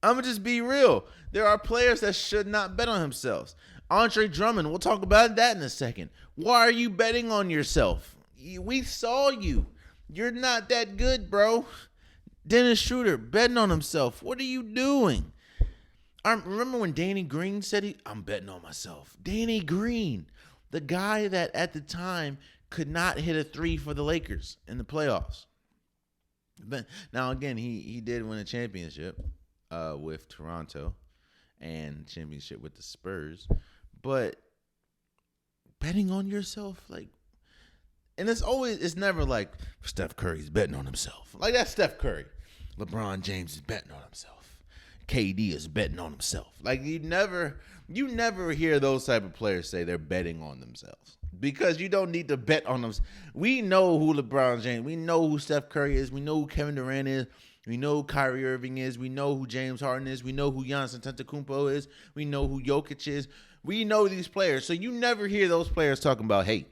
I'm gonna just be real. There are players that should not bet on themselves. Andre Drummond, we'll talk about that in a second. Why are you betting on yourself? We saw you. You're not that good, bro. Dennis Schroeder betting on himself. What are you doing? I remember when Danny Green said I'm betting on myself. Danny Green, the guy that at the time could not hit a three for the Lakers in the playoffs. But now again, he did win a championship with Toronto and championship with the Spurs. But betting on yourself, like, and it's never like Steph Curry's betting on himself. Like, that's Steph Curry. LeBron James is betting on himself. KD is betting on himself. Like, you never hear those type of players say they're betting on themselves, because you don't need to bet on them. We know who LeBron James, we know who Steph Curry is, we know who Kevin Durant is, we know who Kyrie Irving is, we know who James Harden is, we know who Giannis Antetokounmpo is, we know who Jokic is. We know these players. So you never hear those players talking about, hey,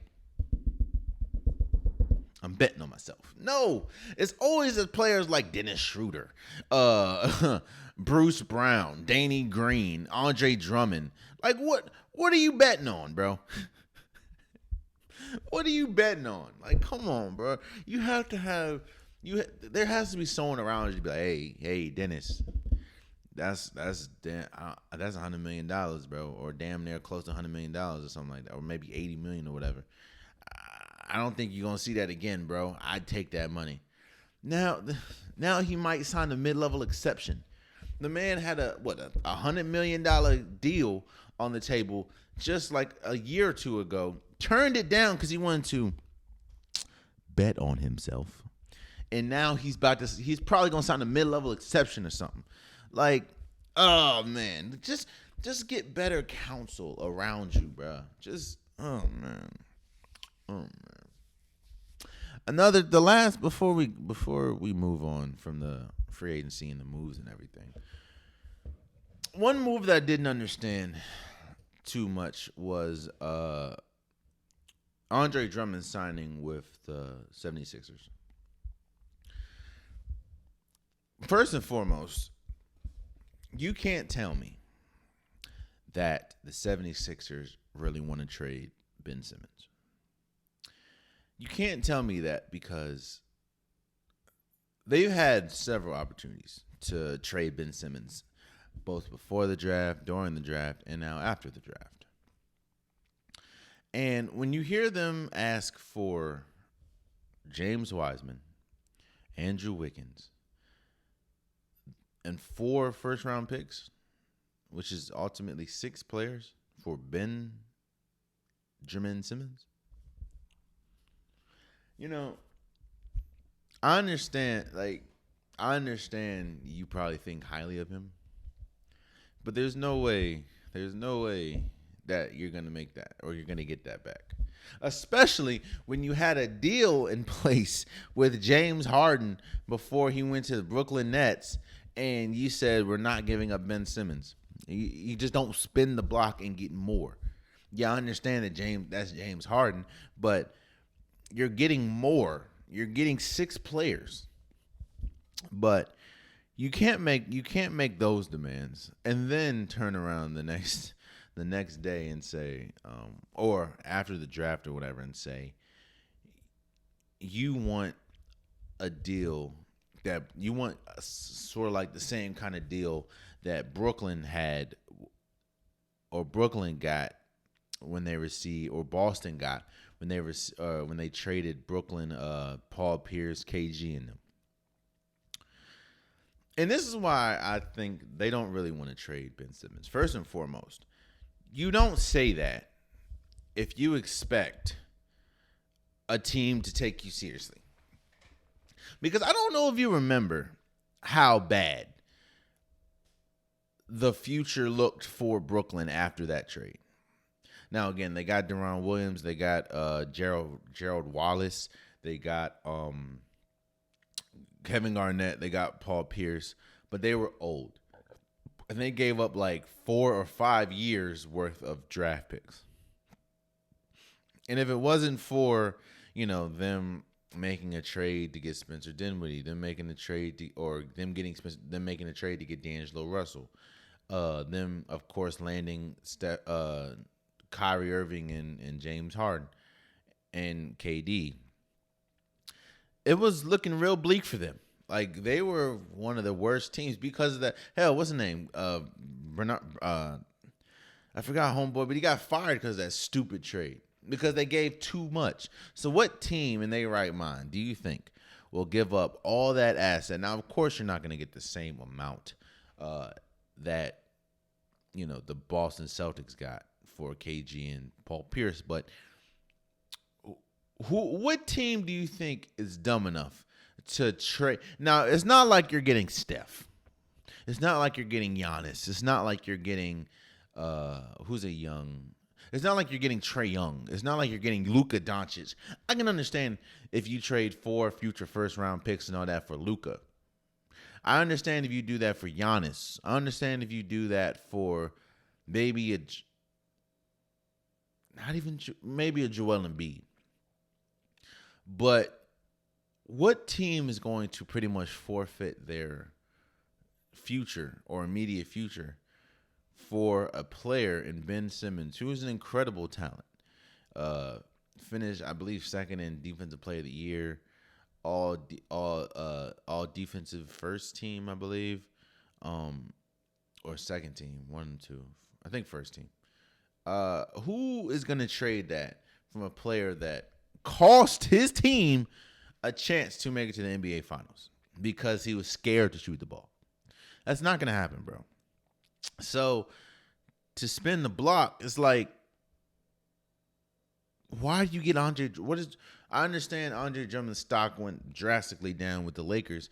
I'm betting on myself. No, it's always the players like Dennis Schroeder, Bruce Brown, Danny Green, Andre Drummond. Like, what are you betting on, bro? What are you betting on? Like, come on, bro. You have to have there has to be someone around you to be like, hey, Dennis, that's $100 million, bro, or damn near close to $100 million or something like that, or maybe 80 million or whatever. I don't think you're gonna see that again, bro. I'd take that money. Now he might sign a mid-level exception. The man had a $100 million deal on the table just like a year or two ago. Turned it down because he wanted to bet on himself, and now he's probably gonna sign a mid-level exception or something. Like, oh man, just get better counsel around you, bro. Oh man. Before we move on from the free agency and the moves and everything, one move that I didn't understand too much was Andre Drummond signing with the 76ers. First and foremost, you can't tell me that the 76ers really want to trade Ben Simmons. You can't tell me that, because they've had several opportunities to trade Ben Simmons, both before the draft, during the draft, and now after the draft. And when you hear them ask for James Wiseman, Andrew Wiggins, and 4 first-round picks, which is ultimately 6 players for Benjamin Simmons. You know, I understand you probably think highly of him, but there's no way that you're going to make that, or you're going to get that back. Especially when you had a deal in place with James Harden before he went to the Brooklyn Nets, and you said, we're not giving up Ben Simmons. You just don't spin the block and get more. Yeah, I understand that that's James Harden, but you're getting more. You're getting 6 players. But you can't make those demands and then turn around the next day and say, or after the draft or whatever, and say, you want a deal that you want sort of like the same kind of deal that Brooklyn had or Brooklyn got when they received, or Boston got when they traded Brooklyn, Paul Pierce, KG, and them. And this is why I think they don't really want to trade Ben Simmons. First and foremost, you don't say that if you expect a team to take you seriously. Because I don't know if you remember how bad the future looked for Brooklyn after that trade. Now, again, they got Deron Williams. They got Gerald Wallace. They got Kevin Garnett. They got Paul Pierce. But they were old. And they gave up like 4 or 5 years worth of draft picks. And if it wasn't for, them making a trade to get Spencer Dinwiddie, them making a trade them making a trade to get D'Angelo Russell, them of course landing Kyrie Irving and James Harden and KD, it was looking real bleak for them. Like, they were one of the worst teams because of that. Hell, what's his name? Bernard. I forgot homeboy, but he got fired because of that stupid trade. Because they gave too much. So what team in their right mind do you think will give up all that asset? Now, of course, you're not going to get the same amount that, the Boston Celtics got for KG and Paul Pierce. But what team do you think is dumb enough to trade? Now, it's not like you're getting Steph. It's not like you're getting Giannis. It's not like you're getting It's not like you're getting Trae Young. It's not like you're getting Luka Doncic. I can understand if you trade 4 future first-round picks and all that for Luka. I understand if you do that for Giannis. I understand if you do that for maybe a Joel Embiid. But what team is going to pretty much forfeit their future or immediate future for a player in Ben Simmons, who is an incredible talent? Finished, I believe, second in Defensive Player of the Year, all defensive first team, I believe, or second team, 1 and 2. I think first team. Who is going to trade that from a player that cost his team a chance to make it to the NBA Finals because he was scared to shoot the ball? That's not going to happen, bro. So to spin the block, it's like, why do you get Andre? I understand Andre Drummond's stock went drastically down with the Lakers,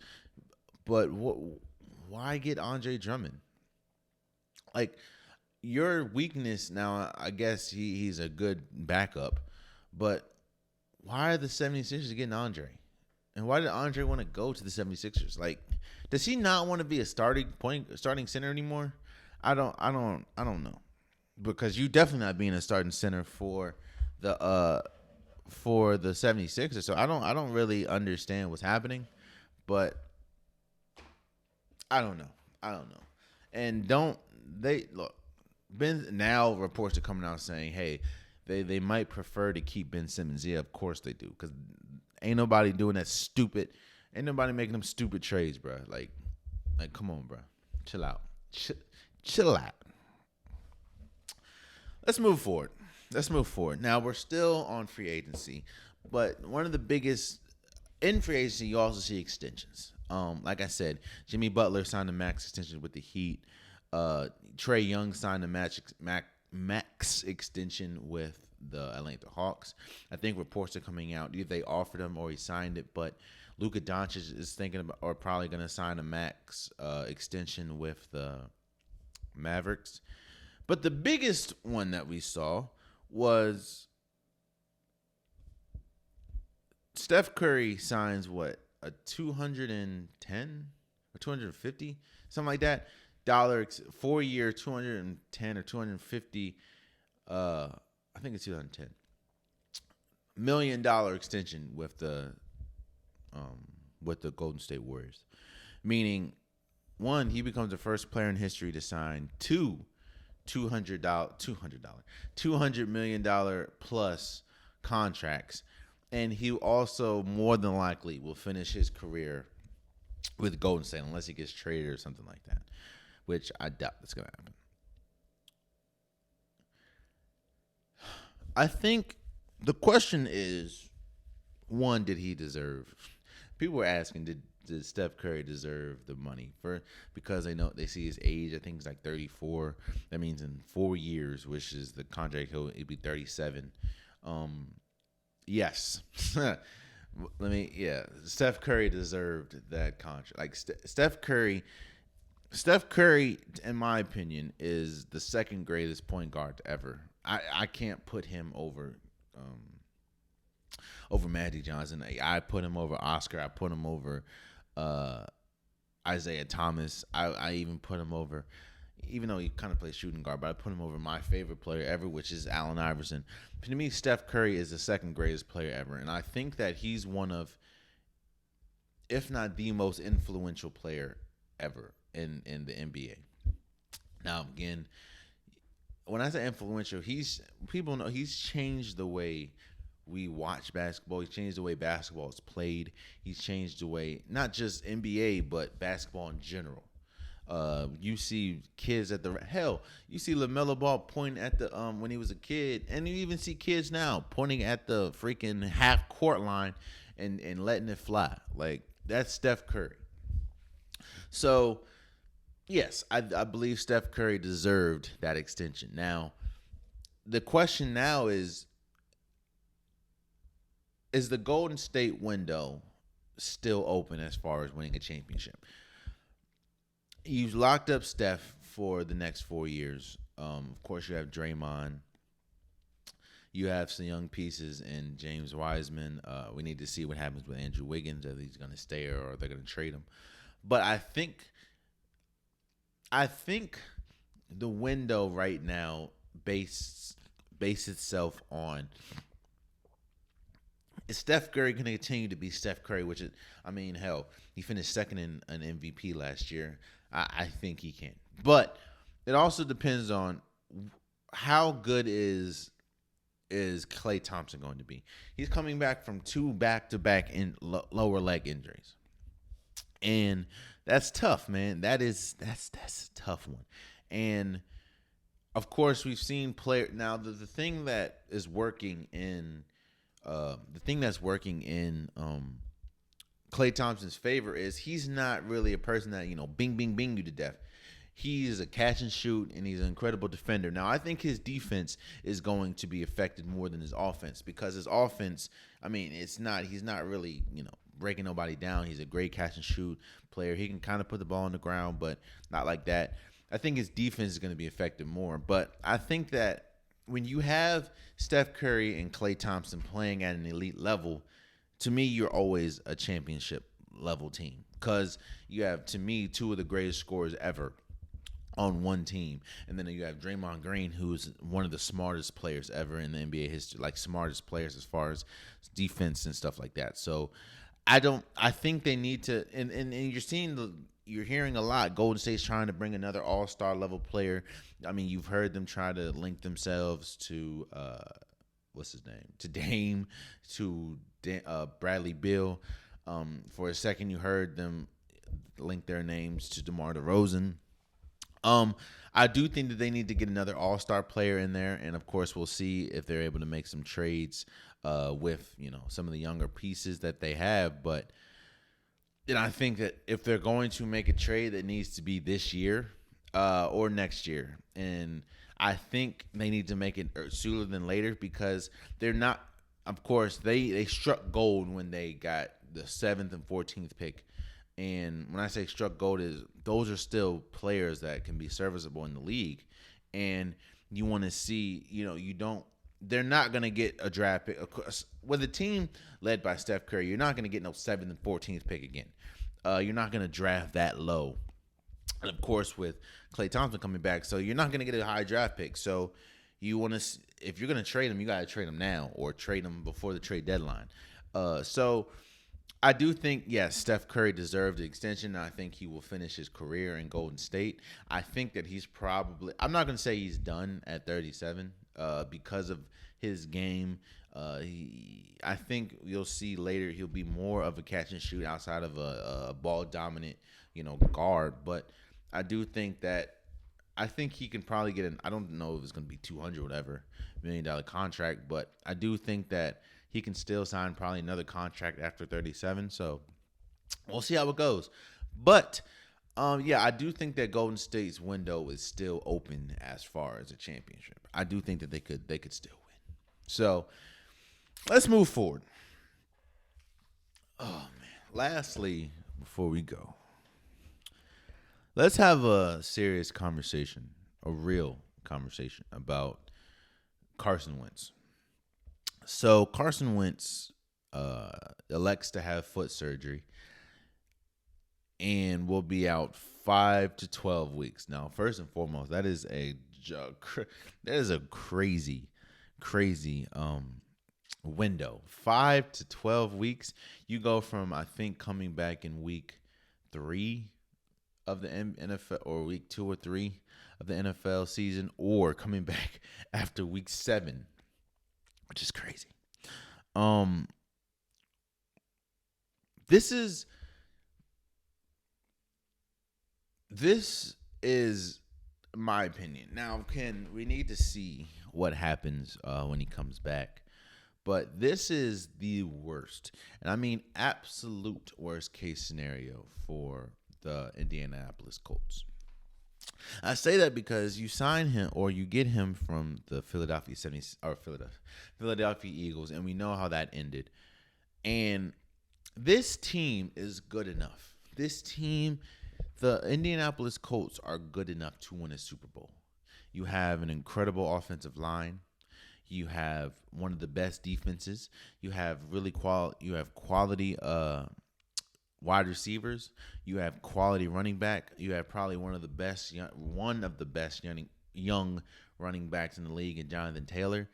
but why get Andre Drummond? Like, your weakness now, I guess he's a good backup, but why are the 76ers getting Andre? And why did Andre want to go to the 76ers? Like, does he not want to be a starting center anymore? I don't know. Because you definitely not being a starting center for the 76ers. So I don't really understand what's happening, but I don't know. And Ben, now reports are coming out saying, hey, they might prefer to keep Ben Simmons. Yeah, of course they do, because ain't nobody doing that stupid. Ain't nobody making them stupid trades, bro. Like come on, bro. Chill out. Chill out. Let's move forward. Now, we're still on free agency, but one of the biggest in free agency, you also see extensions. Like I said, Jimmy Butler signed a max extension with the Heat. Trae Young signed a max extension with the Atlanta Hawks. I think reports are coming out. Either they offered him or he signed it, but Luka Doncic is thinking about or probably going to sign a max extension with the Mavericks. But the biggest one that we saw was Steph Curry signs a 210 or 250, something like that, 4-year, 210 or 250, I think it's 210 $1 million extension with the Golden State Warriors. Meaning, one, he becomes the first player in history to sign two $200 million plus contracts, and he also more than likely will finish his career with Golden State unless he gets traded or something like that, which I doubt that's going to happen. I think the question is, one, did he deserve? People were asking, did Steph Curry deserve the money for because they see his age. I think he's like 34. That means in 4 years, which is the contract, he'll be 37. Yes. Steph Curry deserved that contract. Like Steph Curry, in my opinion, is the second greatest point guard ever. I can't put him over Magic Johnson. I put him over Oscar. I put him over Isaiah Thomas. I even put him over, even though he kind of plays shooting guard, but I put him over my favorite player ever, which is Allen Iverson. To me, Steph Curry is the second greatest player ever, and I think that he's one of, if not the most influential player ever in the NBA. Now, again, when I say influential, people know he's changed the way we watch basketball. He's changed the way basketball is played. He's changed the way, not just NBA, but basketball in general. You see kids you see LaMelo Ball pointing at the when he was a kid, and you even see kids now pointing at the freaking half court line and letting it fly. Like, that's Steph Curry. So, yes, I believe Steph Curry deserved that extension. Now, the question now is the Golden State window still open as far as winning a championship? You've locked up Steph for the next 4 years. Of course, you have Draymond. You have some young pieces in James Wiseman. We need to see what happens with Andrew Wiggins, if he's going to stay or they're going to trade him. But I think the window right now base itself on, is Steph Curry going to continue to be Steph Curry? Which is, hell, he finished second in an MVP last year. I think he can. But it also depends on how good is Klay Thompson going to be. He's coming back from 2 back-to-back lower leg injuries. And that's tough, man. That's a tough one. And of course, we've seen now the thing that is working in Klay Thompson's favor is he's not really a person that, bing, bing, bing you to death. He's a catch and shoot, and he's an incredible defender. Now, I think his defense is going to be affected more than his offense, because his offense, he's not really, breaking nobody down. He's a great catch and shoot player. He can kind of put the ball on the ground, but not like that. I think his defense is going to be affected more. But I think that when you have Steph Curry and Klay Thompson playing at an elite level, to me, you're always a championship level team, because you have, to me, 2 of the greatest scorers ever on one team. And then you have Draymond Green, who's one of the smartest players ever in the NBA history, like smartest players as far as defense and stuff like that. So I think they need to, and you're hearing a lot, Golden State's trying to bring another all-star level player. You've heard them try to link themselves to, what's his name? To Dame, to Bradley Beal. For a second, you heard them link their names to DeMar DeRozan. I do think that they need to get another all-star player in there, and of course, we'll see if they're able to make some trades with some of the younger pieces that they have. But I think that if they're going to make a trade, that needs to be this year or next year, and I think they need to make it sooner than later, because they're not. Of course, they struck gold when they got the 7th and 14th pick. And when I say struck gold, those are still players that can be serviceable in the league. And you want to see, they're not going to get a draft pick. With a team led by Steph Curry, you're not going to get no 7th and 14th pick again. You're not going to draft that low. And of course, with Klay Thompson coming back, so you're not going to get a high draft pick. So you want to, if you're going to trade him, you got to trade him now, or trade him before the trade deadline. So I do think, yes, Steph Curry deserved the extension. I think he will finish his career in Golden State. I think that he's probably – I'm not going to say he's done at 37. because of his game. I think you'll see later he'll be more of a catch and shoot outside of a ball dominant, guard. But I do think that I think he can probably get an. I don't know if it's going to be 200 whatever $1 million contract, but I do think that he can still sign probably another contract after 37. So we'll see how it goes. But yeah, I do think that Golden State's window is still open as far as a championship. I do think that they could still win. So let's move forward. Oh man. Lastly, before we go, let's have a serious conversation, a real conversation about Carson Wentz. So Carson Wentz elects to have foot surgery and will be out 5 to 12 weeks. Now, first and foremost, that is a crazy window. 5 to 12 weeks. You go from, I think, coming back in week 3 of the NFL, or week 2 or 3 of the NFL season, or coming back after week 7, which is crazy. This is my opinion. Now, we need to see what happens when he comes back. But this is the worst, and I mean absolute worst case scenario for the Indianapolis Colts. I say that because you sign him or you get him from the Philadelphia Eagles, and we know how that ended. And this team is good enough. The Indianapolis Colts are good enough to win a Super Bowl. You have an incredible offensive line. You have one of the best defenses. You have quality wide receivers. You have quality running back. You have probably one of the best young running backs in the league in Jonathan Taylor.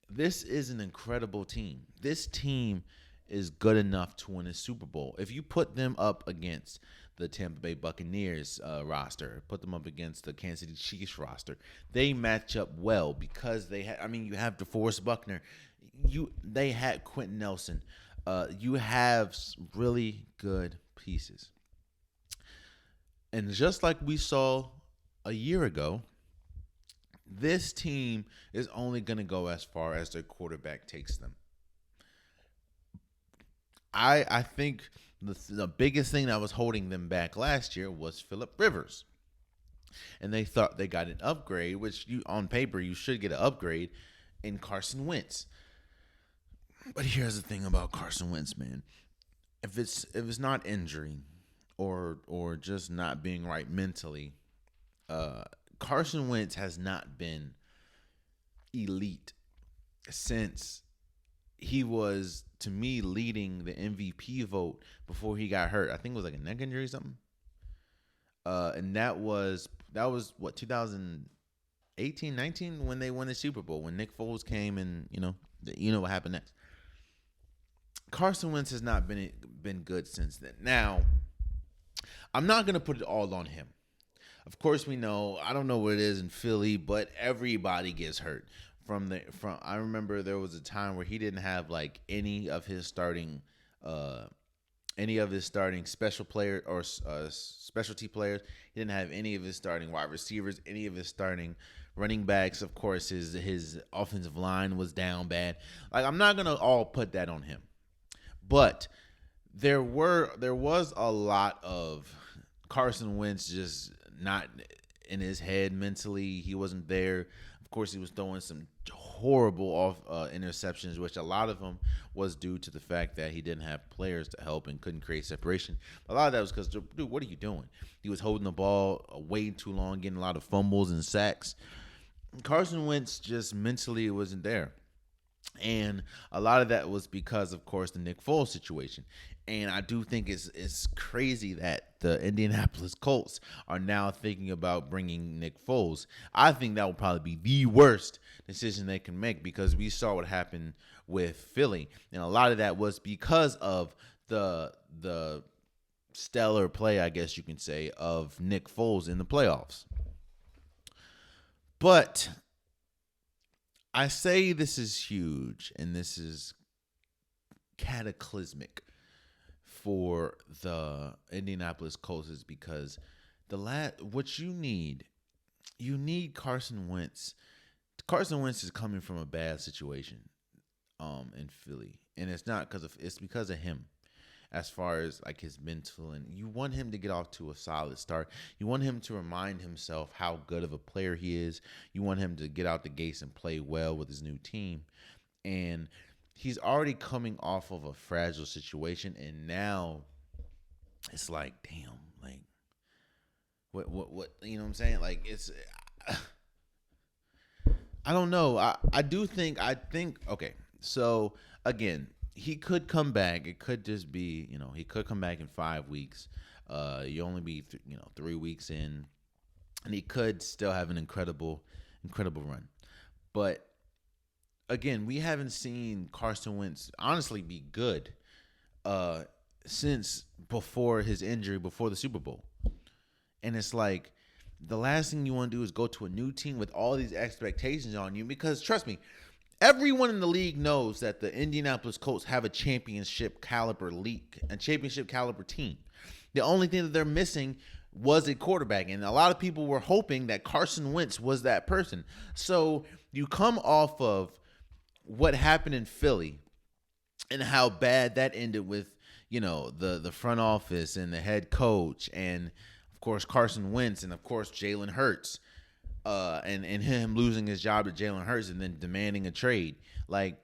This is an incredible team. This team is good enough to win a Super Bowl. If you put them up against the Tampa Bay Buccaneers roster, put them up against the Kansas City Chiefs roster, they match up well because you have DeForest Buckner. They had Quentin Nelson. You have really good pieces. And just like we saw a year ago, this team is only going to go as far as their quarterback takes them. I think the biggest thing that was holding them back last year was Phillip Rivers. And they thought they got an upgrade, which on paper you should get an upgrade in Carson Wentz. But here's the thing about Carson Wentz, man. If it's not injury or just not being right mentally, Carson Wentz has not been elite since he was, to me, leading the MVP vote before he got hurt. I think it was like a neck injury or something. And that was what, 2018, 19 when they won the Super Bowl, when Nick Foles came and you know what happened next. Carson Wentz has not been good since then. Now, I'm not gonna put it all on him. Of course, we know, I don't know what it is in Philly, but everybody gets hurt. I remember there was a time where he didn't have like any of his starting special player or specialty players. He didn't have any of his starting wide receivers, any of his starting running backs. Of course, his offensive line was down bad. Like, I'm not gonna all put that on him, but there was a lot of Carson Wentz just not in his head mentally. He wasn't there. Of course, he was throwing some horrible interceptions, which a lot of them was due to the fact that he didn't have players to help and couldn't create separation. A lot of that was because, dude, what are you doing? He was holding the ball way too long, getting a lot of fumbles and sacks. Carson Wentz just mentally wasn't there. And a lot of that was because, of course, the Nick Foles situation. And I do think it's crazy that the Indianapolis Colts are now thinking about bringing Nick Foles. I think that will probably be the worst decision they can make, because we saw what happened with Philly. And a lot of that was because of the stellar play, I guess you can say, of Nick Foles in the playoffs. But I say this is huge and this is cataclysmic for the Indianapolis Colts is because what you need Carson Wentz. Carson Wentz is coming from a bad situation in Philly, and it's because of him. As far as like his mental, and you want him to get off to a solid start. You want him to remind himself how good of a player he is. You want him to get out the gates and play well with his new team. And he's already coming off of a fragile situation, and now it's like, damn, like what you know what I'm saying? Like it's I don't know. I think okay. So again, he could come back. It could just be, he could come back in 5 weeks. You only be 3 weeks in, and he could still have an incredible run. But again, we haven't seen Carson Wentz honestly be good since before his injury, before the Super Bowl. And it's like the last thing you want to do is go to a new team with all these expectations on you, because trust me, everyone in the league knows that the Indianapolis Colts have a championship caliber team. The only thing that they're missing was a quarterback, and a lot of people were hoping that Carson Wentz was that person. So you come off of what happened in Philly and how bad that ended with, the front office and the head coach, and of course Carson Wentz, and of course Jalen Hurts. And him losing his job to Jalen Hurts and then demanding a trade. Like,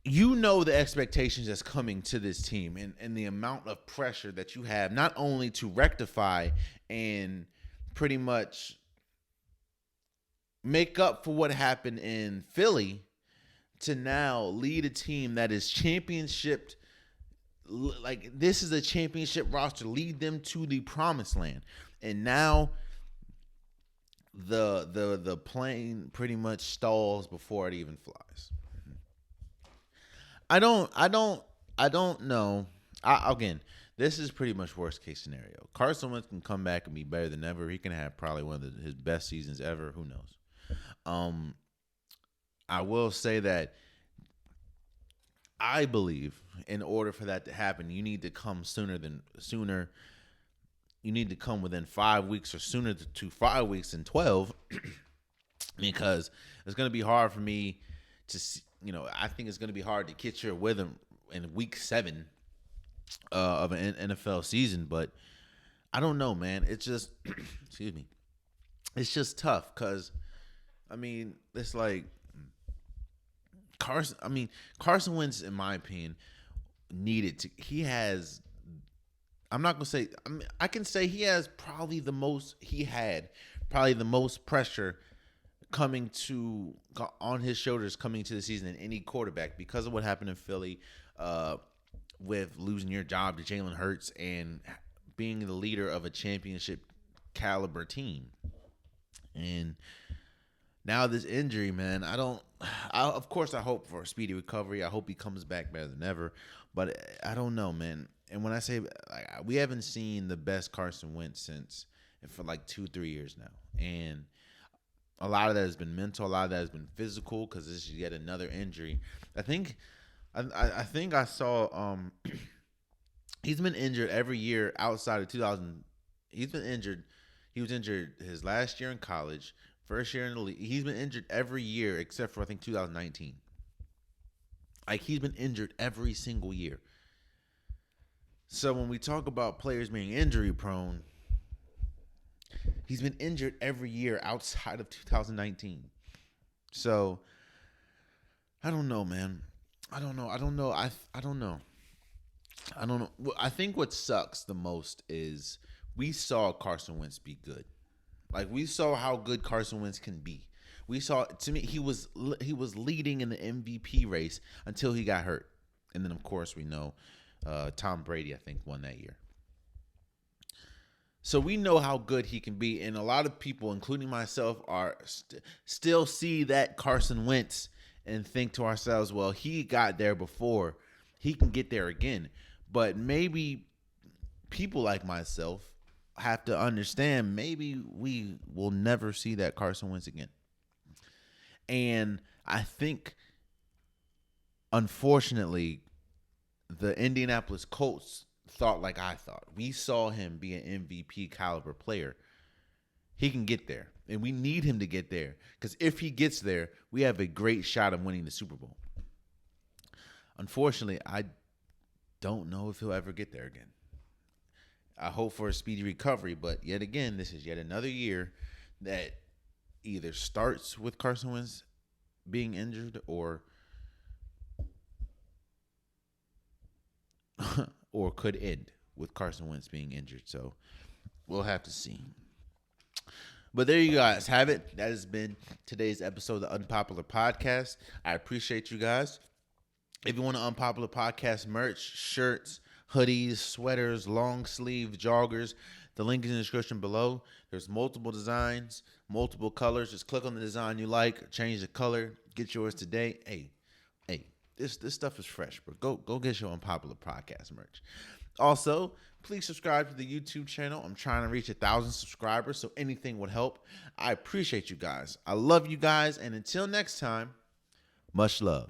the expectations that's coming to this team and the amount of pressure that you have, not only to rectify and pretty much make up for what happened in Philly, to now lead a team that is championship. Like, this is a championship roster, lead them to the promised land. And now the plane pretty much stalls before it even flies. I don't know. Again, this is pretty much worst case scenario. Carson Wentz can come back and be better than ever. He can have probably one of his best seasons ever. Who knows? I will say that I believe in order for that to happen, you need to come sooner. You need to come within 5 weeks or sooner to 5 weeks and 12, because it's going to be hard for me to, I think it's going to be hard to get your rhythm in week 7 of an NFL season. But I don't know, man. It's just, excuse me. It's just tough because, it's like Carson Wentz, in my opinion, I'm not gonna say. I can say he has probably the most. He had probably the most pressure on his shoulders coming to the season than any quarterback, because of what happened in Philly, with losing your job to Jalen Hurts and being the leader of a championship caliber team. And now this injury, man. Of course, I hope for a speedy recovery. I hope he comes back better than ever. But I don't know, man. And when I say, we haven't seen the best Carson Wentz for like 2-3 years now. And a lot of that has been mental. A lot of that has been physical, because this is yet another injury. I think I saw he's been injured every year outside of 2000. He's been injured. He was injured his last year in college, first year in the league. He's been injured every year except for, I think, 2019. Like, he's been injured every single year. So when we talk about players being injury prone, he's been injured every year outside of 2019. So I don't know, man. I don't know. I don't know. I think what sucks the most is we saw Carson Wentz be good. Like, we saw how good Carson Wentz can be. We saw, to me, he was leading in the MVP race until he got hurt. And then, of course, we know Tom Brady, I think, won that year. So we know how good he can be. And a lot of people, including myself, are still see that Carson Wentz and think to ourselves, well, he got there before. He can get there again. But maybe people like myself have to understand maybe we will never see that Carson Wentz again. And I think, unfortunately, the Indianapolis Colts thought like I thought. We saw him be an MVP caliber player. He can get there, and we need him to get there, because if he gets there, we have a great shot of winning the Super Bowl. Unfortunately, I don't know if he'll ever get there again. I hope for a speedy recovery, but yet again, this is yet another year that either starts with Carson Wentz being injured or could end with Carson Wentz being injured. So we'll have to see. But there you guys have it. That has been today's episode of the Unpopular Podcast. I appreciate you guys. If you want an Unpopular Podcast merch, shirts, hoodies, sweaters, long sleeve joggers, the link is in the description below. There's multiple designs, multiple colors. Just click on the design you like, change the color, get yours today. Hey, this stuff is fresh, bro. Go get your Unpopular Podcast merch. Also, please subscribe to the YouTube channel. I'm trying to reach 1,000 subscribers, so anything would help. I appreciate you guys. I love you guys, and until next time, much love.